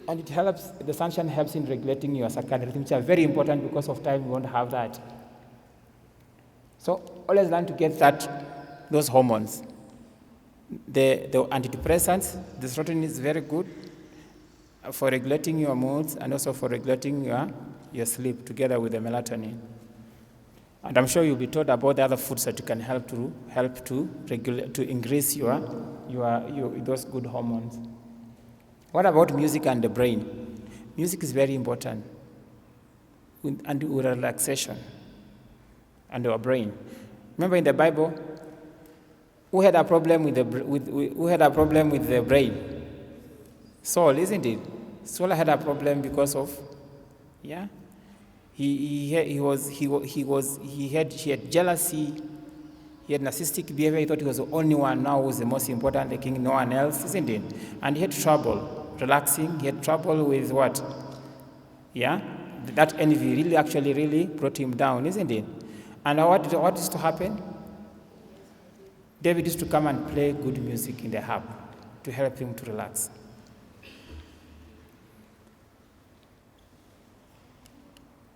And it helps, the sunshine helps in regulating your circadian rhythm, which are very important because of time we won't have that. So always learn to get those hormones. The antidepressants, the serotonin is very good for regulating your moods and also for regulating your sleep together with the melatonin. And I'm sure you'll be taught about the other foods that you can help to regulate, to increase your those good hormones. What about music and the brain? Music is very important, and with relaxation and our brain. Remember in the Bible, who had a problem with the brain? Saul, isn't it? Saul had a problem because of, he had jealousy, He had narcissistic behavior. He thought he was the only one now who was the most important, the king, no one else, isn't it? And he had trouble relaxing. He had trouble with what? Yeah? That envy really brought him down, isn't it? And what used to happen? David used to come and play good music in the harp to help him to relax.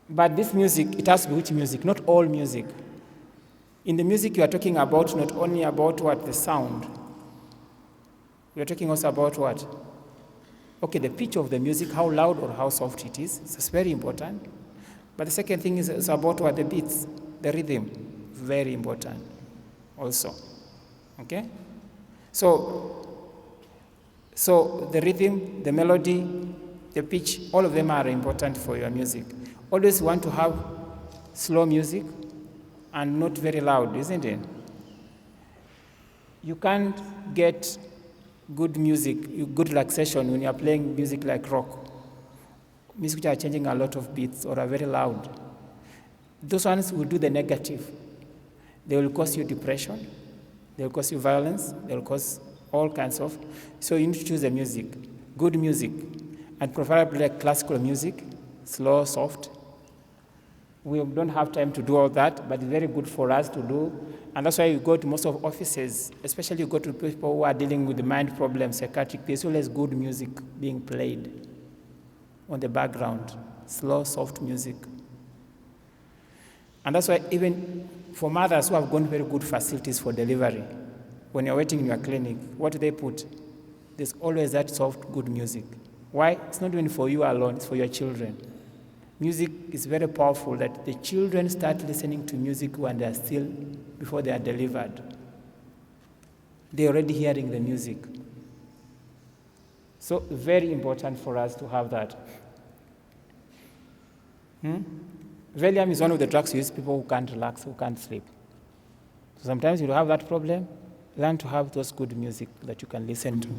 But this music, it has to be which music? Not all music. In the music, you are talking about not only about what? The sound. We are talking also about what? Okay, the pitch of the music, how loud or how soft it is. It's very important. But the second thing is about what? The beats, the rhythm. Very important also. Okay? So the rhythm, the melody, the pitch, all of them are important for your music. Always want to have slow music and not very loud, isn't it? You can't get good music, good relaxation when you're playing music like rock. Music which are changing a lot of beats or are very loud. Those ones will do the negative. They will cause you depression. They will cause you violence. They will cause all kinds of. So you need to choose the music, good music, and preferably like classical music, slow, soft. We don't have time to do all that, but it's very good for us to do. And that's why you go to most of offices, especially you go to people who are dealing with the mind problems, psychiatric, there's always good music being played on the background, slow, soft music. And that's why even for mothers who have gone very good facilities for delivery, when you're waiting in your clinic, what do they put? There's always that soft, good music. Why? It's not even for you alone, it's for your children. Music is very powerful that the children start listening to music when they are still, before they are delivered. They're already hearing the music. So very important for us to have that. Valium is one of the drugs used people who can't relax, who can't sleep. So sometimes you have that problem, learn to have those good music that you can listen to.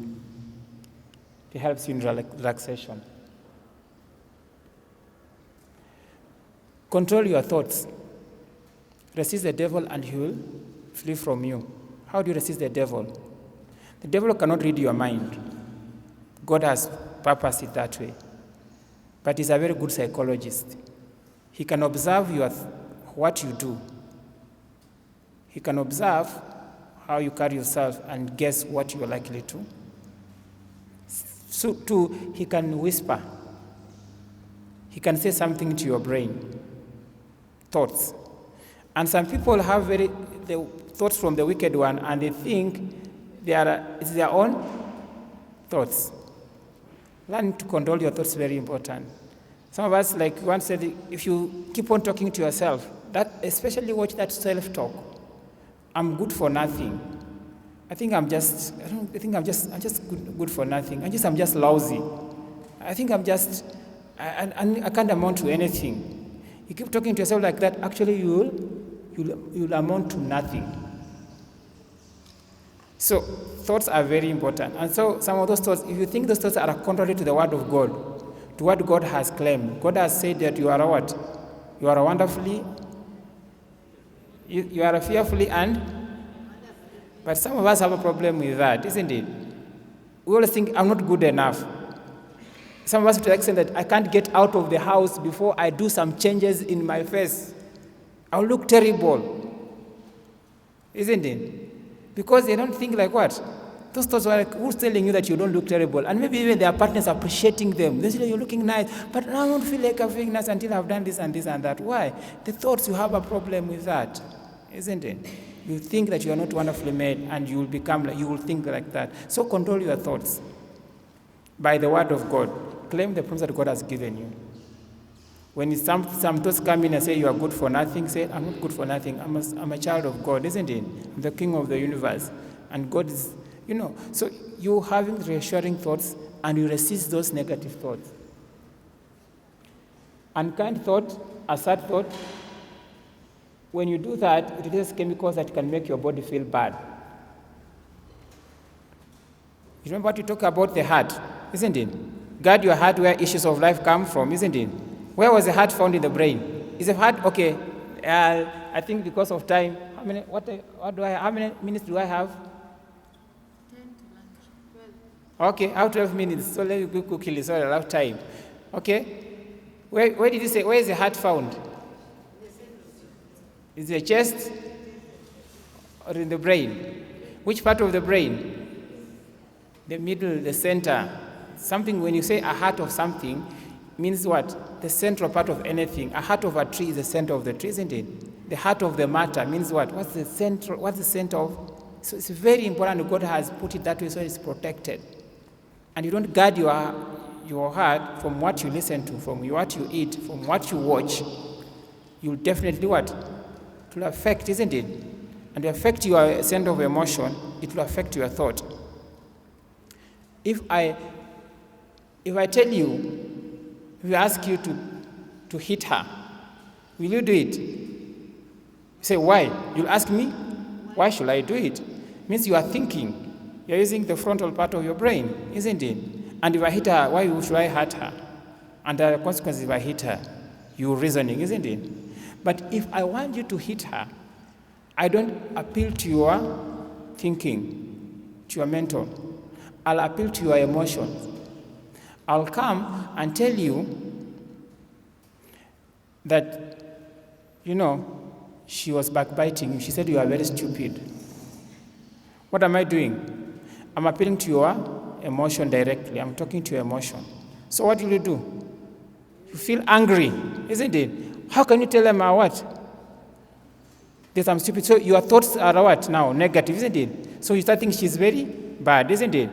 It helps you in relaxation. Control your thoughts. Resist the devil and he will flee from you. How do you resist the devil? The devil cannot read your mind. God has purposed it that way. But he's a very good psychologist. He can observe what you do. He can observe how you carry yourself and guess what you are likely to. So too, he can whisper. He can say something to your brain. Thoughts. And some people have the thoughts from the wicked one, and they think it's their own thoughts. Learn to control your thoughts is very important. Some of us, like once said, if you keep on talking to yourself, especially watch that self-talk. I'm good for nothing. I'm just good for nothing. I'm just lousy. I can't amount to anything. You keep talking to yourself like that, actually you'll amount to nothing. So thoughts are very important. And so some of those thoughts, if you think those thoughts are contrary to the word of God, to what God has claimed, God has said that you are what? You are wonderfully, you are fearfully but some of us have a problem with that, isn't it? We always think, I'm not good enough. Some of us to the extent that I can't get out of the house before I do some changes in my face. I'll look terrible. Isn't it? Because they don't think like what? Those thoughts are like, who's telling you that you don't look terrible? And maybe even their partners are appreciating them. They say, you're looking nice, but I don't feel like I'm feeling nice until I've done this and this and that. Why? The thoughts, you have a problem with that. Isn't it? You think that you are not wonderfully made and you will think like that. So control your thoughts by the word of God. Claim the promise that God has given you. When some thoughts come in and say you are good for nothing, say, I'm not good for nothing. I'm a child of God, isn't it? I'm the king of the universe. And God is, so you having reassuring thoughts and you resist those negative thoughts. Unkind thought, a sad thought, when you do that, it releases chemicals that can make your body feel bad. You remember what you talk about the heart, isn't it? Guard your heart where issues of life come from, isn't it? Where was the heart found in the brain? Is the heart, okay, I think because of time, how many minutes do I have? 10 to lunch. 12. Okay, I have 12 minutes. So let me go quickly so I have time. Okay. Where did you say? Where is the heart found? Is it the chest or in the brain? Which part of the brain? The middle, the center. Something, when you say a heart of something, means what? The central part of anything. A heart of a tree is the center of the tree, isn't it? The heart of the matter means what? What's the center of? So it's very important. God has put it that way so it's protected. And you don't guard your heart from what you listen to, from what you eat, from what you watch. You'll definitely what? It will affect, isn't it? And to affect your center of emotion, it will affect your thought. If I tell you, if I ask you to hit her, will you do it? You say, why? You'll ask me, why should I do it? It means you are thinking. You're using the frontal part of your brain, isn't it? And if I hit her, why should I hurt her? And the consequences if I hit her, you're reasoning, isn't it? But if I want you to hit her, I don't appeal to your thinking, to your mental. I'll appeal to your emotions. I'll come and tell you that, she was backbiting. She said you are very stupid. What am I doing? I'm appealing to your emotion directly. I'm talking to your emotion. So what will you do? You feel angry, isn't it? How can you tell them what? That I'm stupid. So your thoughts are what now? Negative, isn't it? So you start thinking she's very bad, isn't it?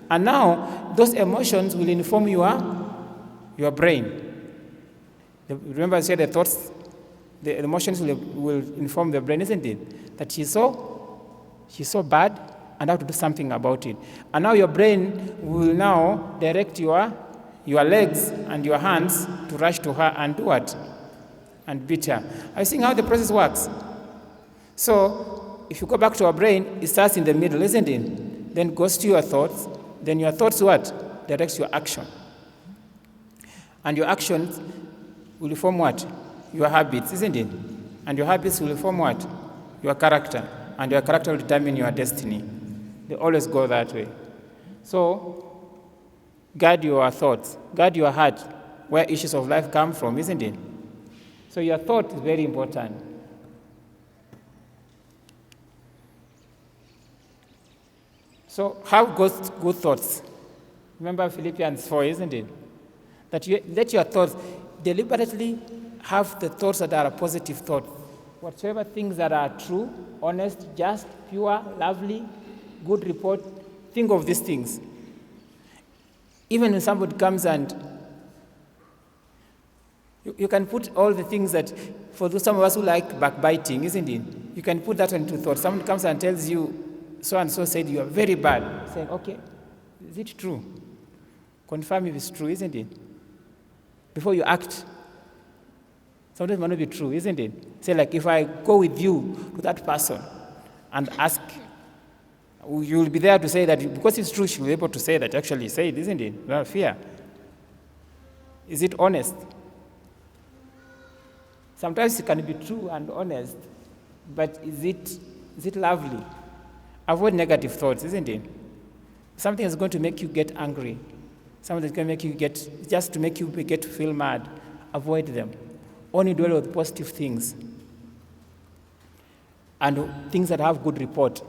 And now those emotions will inform your brain. Remember I said the thoughts, the emotions will inform the brain, isn't it? That she's so bad and I have to do something about it. And now your brain will now direct your legs and your hands to rush to her and do what? And beat her. Are you seeing how the process works? So if you go back to our brain, it starts in the middle, isn't it? Then goes to your thoughts. Then your thoughts what? Directs your action. And your actions will form what? Your habits, isn't it? And your habits will form what? Your character. And your character will determine your destiny. They always go that way. So, guard your thoughts. Guard your heart, where issues of life come from, isn't it? So your thought is very important. So have good thoughts. Remember Philippians 4, isn't it? That you let your thoughts deliberately have the thoughts that are a positive thought. Whatsoever things that are true, honest, just, pure, lovely, good report, think of these things. Even when somebody comes and you can put all the things that, for some of us who like backbiting, isn't it? You can put that into thought. Someone comes and tells you, so-and-so said you are very bad. Saying, okay, is it true? Confirm if it's true, isn't it? Before you act. Sometimes it might not be true, isn't it? Say, like, if I go with you to that person and ask, you will be there to say that, because it's true, she will be able to say that, actually say it, isn't it? Without fear. Is it honest? Sometimes it can be true and honest, but is it lovely? Avoid negative thoughts, isn't it? Something is going to make you get angry. Something is going to make you just to make you get to feel mad. Avoid them. Only dwell with positive things and things that have good report.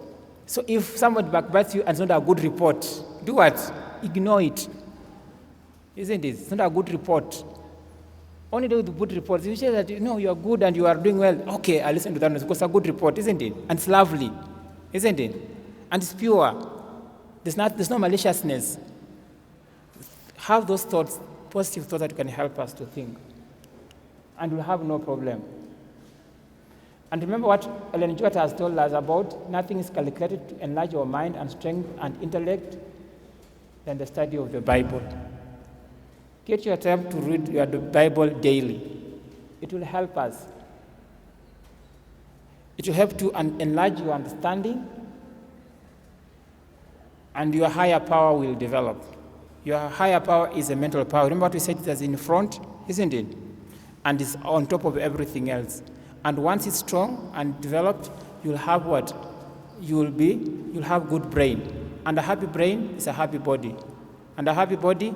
So if somebody backbites you and it's not a good report, do what? Ignore it. Isn't it? It's not a good report. Only do the good reports. You say that, you are good and you are doing well. Okay, I listen to that because it's a good report, isn't it? And it's lovely, isn't it? And it's pure. There's no maliciousness. Have those thoughts, positive thoughts that can help us to think. And we'll have no problem. And remember what Ellen White has told us about nothing is calculated to enlarge your mind and strength and intellect than the study of the Bible. Get your time to read your Bible daily. It will help us. It will help to enlarge your understanding, and your higher power will develop. Your higher power is a mental power. Remember what we said, it's in front, isn't it? And it's on top of everything else. And once it's strong and developed, you'll have what? You'll have good brain. And a happy brain is a happy body. And a happy body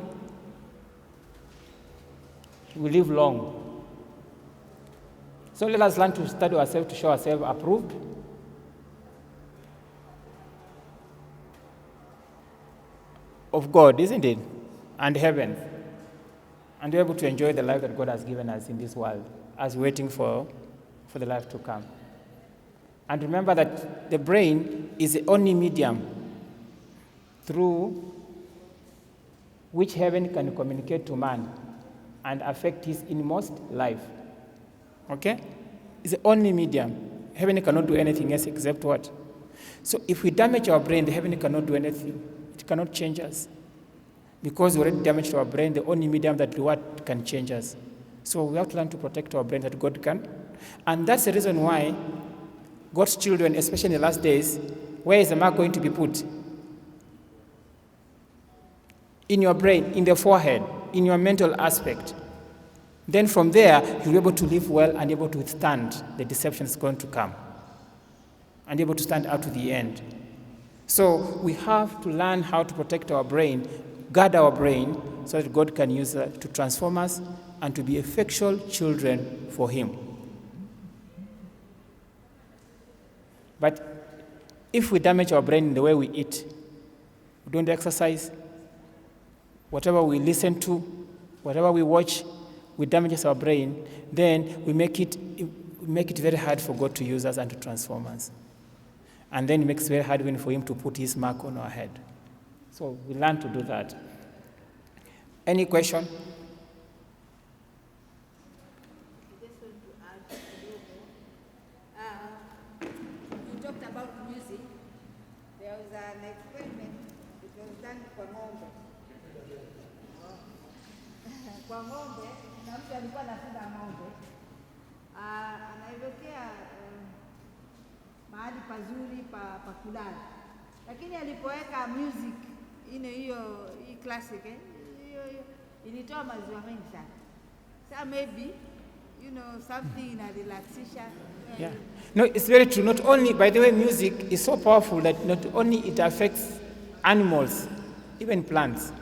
will live long. So let us learn to study ourselves, to show ourselves approved. Of God, isn't it? And heaven. And be able to enjoy the life that God has given us in this world as waiting for the life to come. And remember that the brain is the only medium through which heaven can communicate to man and affect his inmost life. Okay? It's the only medium. Heaven cannot do anything else except what? So if we damage our brain, the heaven cannot do anything. It cannot change us. Because we already damaged our brain, the only medium that what can change us. So we have to learn to protect our brain that God can. And that's the reason why God's children, especially in the last days, where is the mark going to be put? In your brain, in the forehead, in your mental aspect. Then from there, you'll be able to live well and able to withstand the deceptions going to come. And able to stand out to the end. So we have to learn how to protect our brain, guard our brain, so that God can use it to transform us and to be effectual children for Him. But if we damage our brain in the way we eat, we don't exercise, whatever we listen to, whatever we watch, we damage our brain, then we make it very hard for God to use us and to transform us. And then it makes it very hard for Him to put His mark on our head. So we learn to do that. Any question? I just want to add a little more. You talked about music. There was an experiment. It was done kwa ng'ombe. Kwa ng'ombe, na mtu alikuwa anafuga ng'ombe. Anaiwekea mahali pazuri pa kulala. Lakini alipoweka music hiyo classic ilitoa maziwa mengi sana. So maybe something in a relaxation. Yeah. No, it's very true. Not only, by the way, music is so powerful that not only it affects animals, even plants.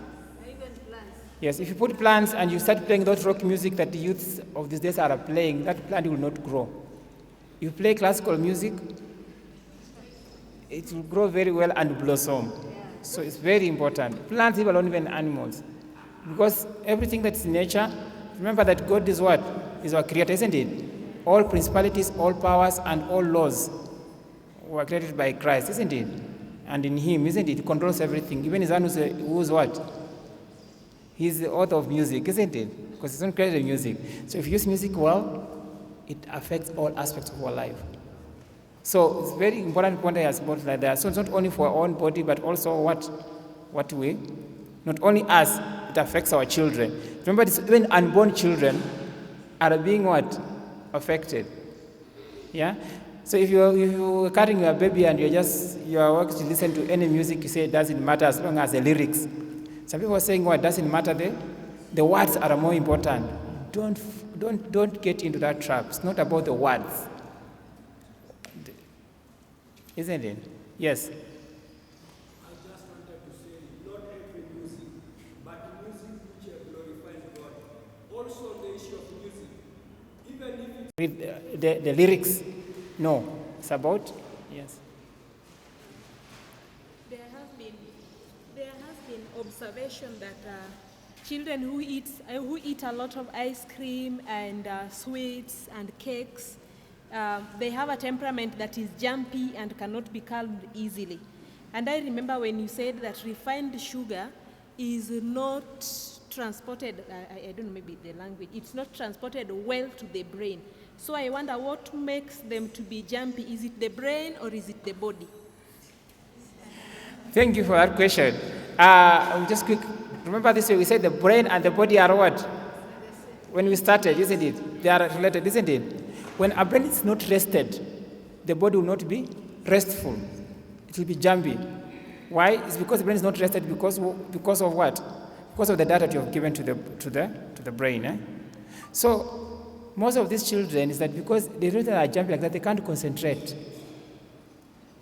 Even plants. Yes, if you put plants and you start playing that rock music that the youths of these days are playing, that plant will not grow. If you play classical music, it will grow very well and blossom. Yeah. So it's very important. Plants, even animals. Because everything that's in nature, remember that God is what? Is our creator, isn't it? All principalities, all powers, and all laws were created by Christ, isn't it? And in Him, isn't it? He controls everything. Even His son who's what? He's the author of music, isn't it? Because He's not created music. So if you use music well, it affects all aspects of our life. So it's very important point I has brought like that. So it's not only for our own body, but also what we, not only us, it affects our children. Remember, even unborn children are being what? Affected. Yeah? So if you're carrying your baby and you are working to listen to any music, you say it doesn't matter as long as the lyrics. Some people are saying what doesn't matter, the words are more important. Don't get into that trap. It's not about the words. Isn't it? Yes. I just wanted to say, not every music, but music which glorifies God. Also the issue of music, even if it's... Read the lyrics. No. It's about, yes. There has been observation that children who eat a lot of ice cream and sweets and cakes, they have a temperament that is jumpy and cannot be calmed easily. And I remember when you said that refined sugar is not transported, I don't know, maybe the language, it's not transported well to the brain. So I wonder what makes them to be jumpy. Is it the brain or is it the body? Thank you for that question. Just quick, remember this way, we said the brain and the body are what? When we started, isn't it? They are related, isn't it? When a brain is not rested, the body will not be restful. It will be jumpy. Why? It's because the brain is not rested because of what? Because of the data you have given to the brain. Eh? So most of these children is that because they really are jumpy like that, they can't concentrate.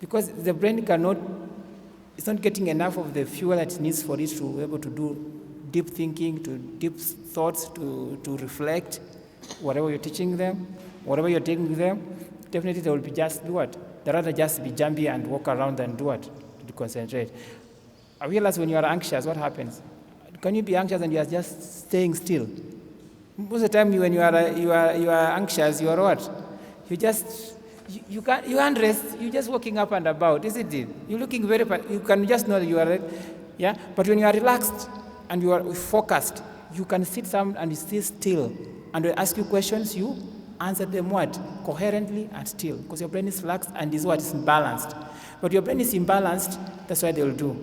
because the brain cannot, it's not getting enough of the fuel that it needs for it to be able to do deep thinking, to deep thoughts, to reflect whatever you're teaching them, whatever you're taking them. Definitely they will be just do what? They'd rather just be jumpy and walk around than do what? To concentrate. I realize when you are anxious, what happens? Can you be anxious and you are just staying still? Most of the time when you are anxious, you are what? You just, you can't rest, you're just walking up and about, isn't it? You're looking very, you can just know that you are, yeah? But when you are relaxed and you are focused, you can sit down and stay still. And they ask you questions, you answer them what? Coherently and still. Because your brain is relaxed and is what? Is balanced. But your brain is imbalanced, that's what they'll do.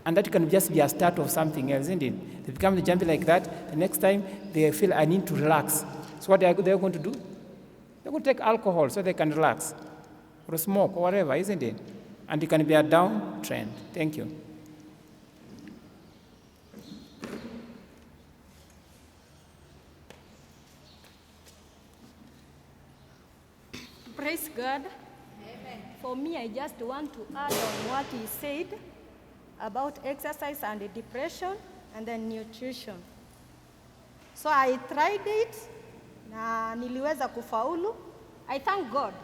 And that can just be a start of something else, isn't it? They become jumpy like that. The next time they feel I need to relax. So what they're going to do? They're going to take alcohol so they can relax. Or smoke or whatever, isn't it? And it can be a downtrend. Thank you. Praise God. Amen. For me, I just want to add on what he said about exercise and depression and then nutrition. So I tried it na niliweza kufaulu. I thank God.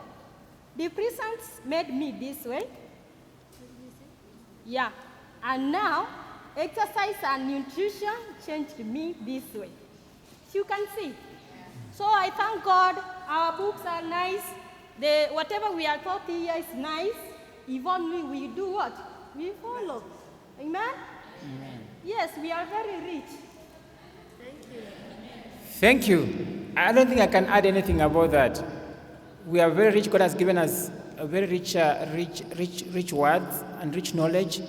Depressants made me this way. Yeah. And now exercise and nutrition changed me this way. You can see. So I thank God. Our books are nice. Whatever we are taught here is nice. If only we do what? We follow. Amen? Amen. Yes, we are very rich. Thank you. Thank you. I don't think I can add anything about that. We are very rich. God has given us a very rich words and rich knowledge,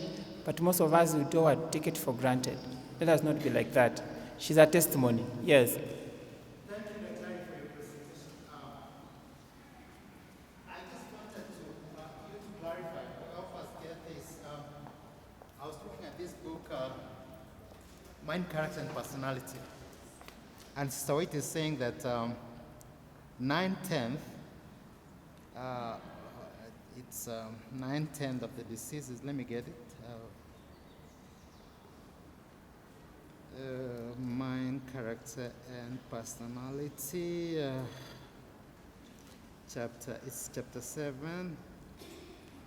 but most of us we do what? Take it for granted. Let us not be like that. She's a testimony. Yes. Mind, character, and personality. And Sister White is saying that 9/10, it's 9/10 of the diseases. Let me get it. Mind, character, and personality. It's chapter 7,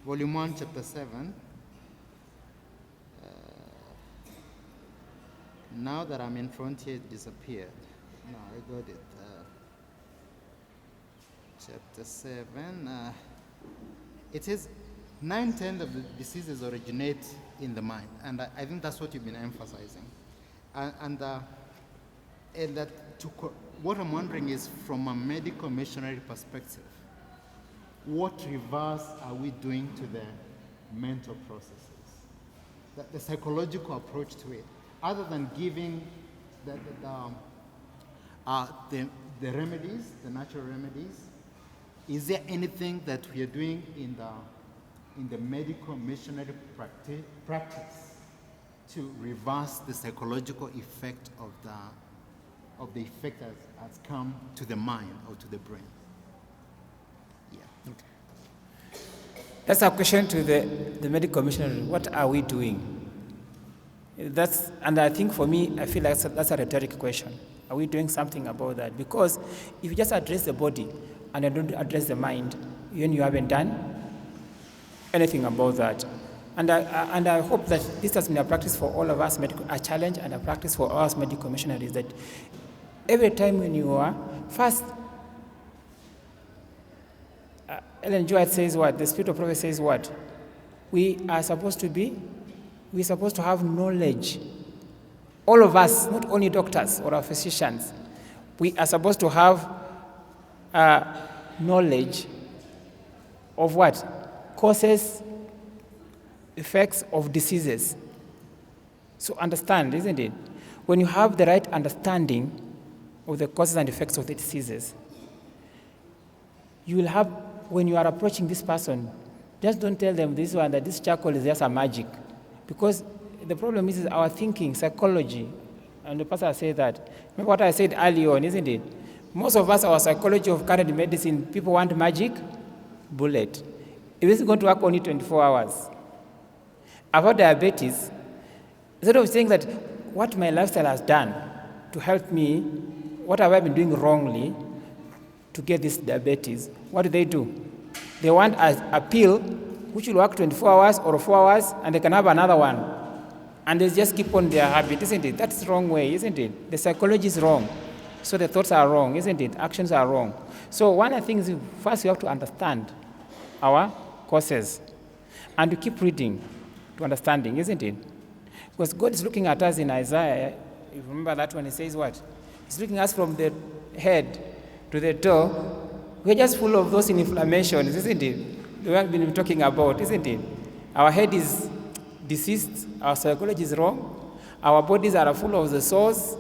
volume 1, chapter 7. Now that I'm in front here, it disappeared. No, I got it. Chapter 7. It says 9/10 of the diseases originate in the mind, and I think that's what you've been emphasizing. And that what I'm wondering is, from a medical missionary perspective, what reverse are we doing to the mental processes, the psychological approach to it? Other than giving the remedies, the natural remedies, is there anything that we are doing in the medical missionary practice to reverse the psychological effect of the effect that has come to the mind or to the brain? Yeah. Okay. That's a question to the medical missionary. What are we doing? And I think for me, I feel like that's a rhetoric question. Are we doing something about that? Because if you just address the body and you don't address the mind, then you haven't done anything about that. And I hope that this has been a practice for all of us, a challenge and a practice for us medical missionaries, that every time when you are, first, Ellen G. White says what? The Spirit of Prophet says what? We're supposed to have knowledge. All of us, not only doctors or our physicians, we are supposed to have knowledge of what? Causes, effects of diseases. So understand, isn't it? When you have the right understanding of the causes and effects of the diseases, you will have, when you are approaching this person, just don't tell them this one, that this charcoal is just a magic. Because the problem is our thinking, psychology, and the pastor said that. Remember what I said earlier on, isn't it? Most of us, our psychology of current medicine, people want magic bullet. if it's going to work only 24 hours. About diabetes, instead of saying that what my lifestyle has done to help me, what have I been doing wrongly to get this diabetes, what do? They want a pill which will work 24 hours or 4 hours, and they can have another one. And they just keep on their habit, isn't it? That's the wrong way, isn't it? The psychology is wrong. So the thoughts are wrong, isn't it? Actions are wrong. So one of the things, first we have to understand our causes. And to keep reading to understanding, isn't it? Because God is looking at us in Isaiah. You remember that when he says what? He's looking at us from the head to the toe. We're just full of those inflammations, isn't it? We have been talking about, isn't it? Our head is diseased, our psychology is wrong, our bodies are full of the sores,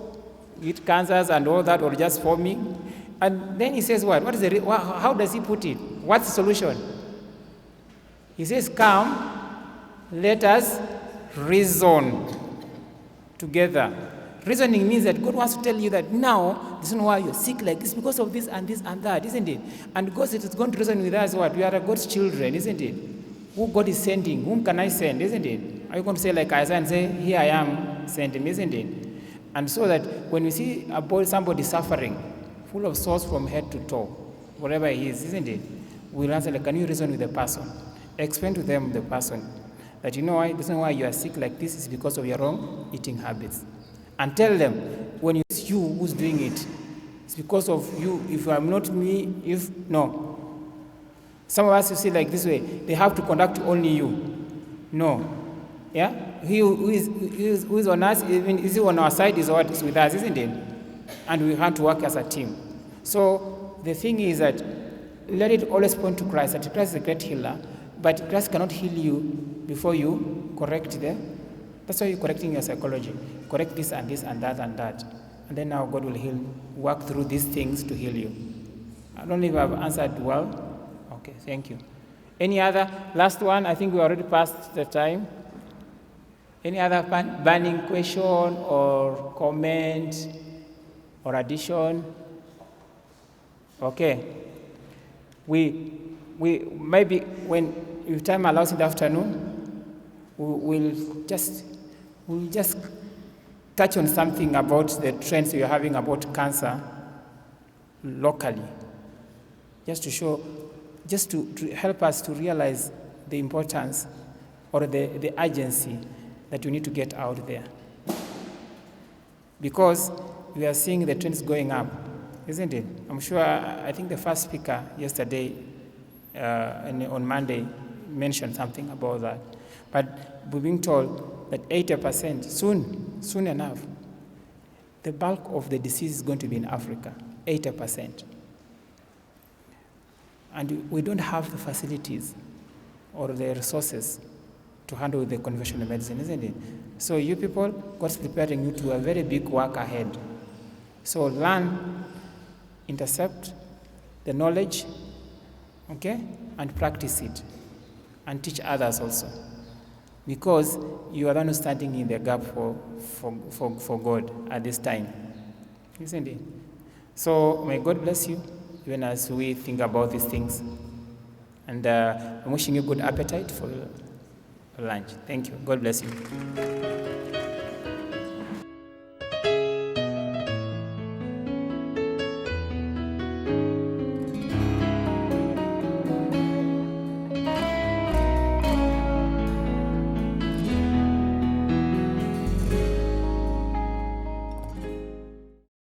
with cancers and all that, or just forming. And then he says what? How does he put it? What's the solution? He says, come, let us reason together. Reasoning means that God wants to tell you that now, this is why you're sick like this, because of this and that, isn't it? And God is going to reason with us what? We are God's children, isn't it? Who God is sending, whom can I send, isn't it? Are you going to say like Isaiah and say, here I am, send him, isn't it? And so that when we see somebody suffering, full of sores from head to toe, whatever he is, isn't it? We'll answer like, can you reason with the person? Explain to them the person that you know why, the reason why you are sick like this is because of your wrong eating habits. And tell them, when it's you who's doing it, it's because of you. If I'm not me, no. Some of us, you see like this way, they have to conduct only you. No. Yeah? He who is on us, even is on our side is what is with us, isn't it? And we have to work as a team. So the thing is that let it always point to Christ, that Christ is a great healer, but Christ cannot heal you before you correct that's why you're correcting your psychology. Correct this and this and that and that. And then now God will work through these things to heal you. I don't know if I've answered well. Okay, thank you. Any other? Last one, I think we already passed the time. Any other burning question or comment or addition? Okay. We maybe if time allows in the afternoon, we'll just touch on something about the trends we are having about cancer locally, just to help us to realize the importance or the urgency that we need to get out there. Because we are seeing the trends going up, isn't it? I'm sure, I think the first speaker yesterday on Monday mentioned something about that. But we're being told that 80%, soon enough, the bulk of the disease is going to be in Africa, 80%. And we don't have the facilities or the resources to handle the conventional medicine, isn't it? So you people, God's preparing you to a very big work ahead. So learn, intercept the knowledge, okay, and practice it, and teach others also. Because you are the one who's standing in the gap for God at this time, isn't it? So may God bless you, even as we think about these things. And I'm wishing you good appetite for lunch. Thank you. God bless you.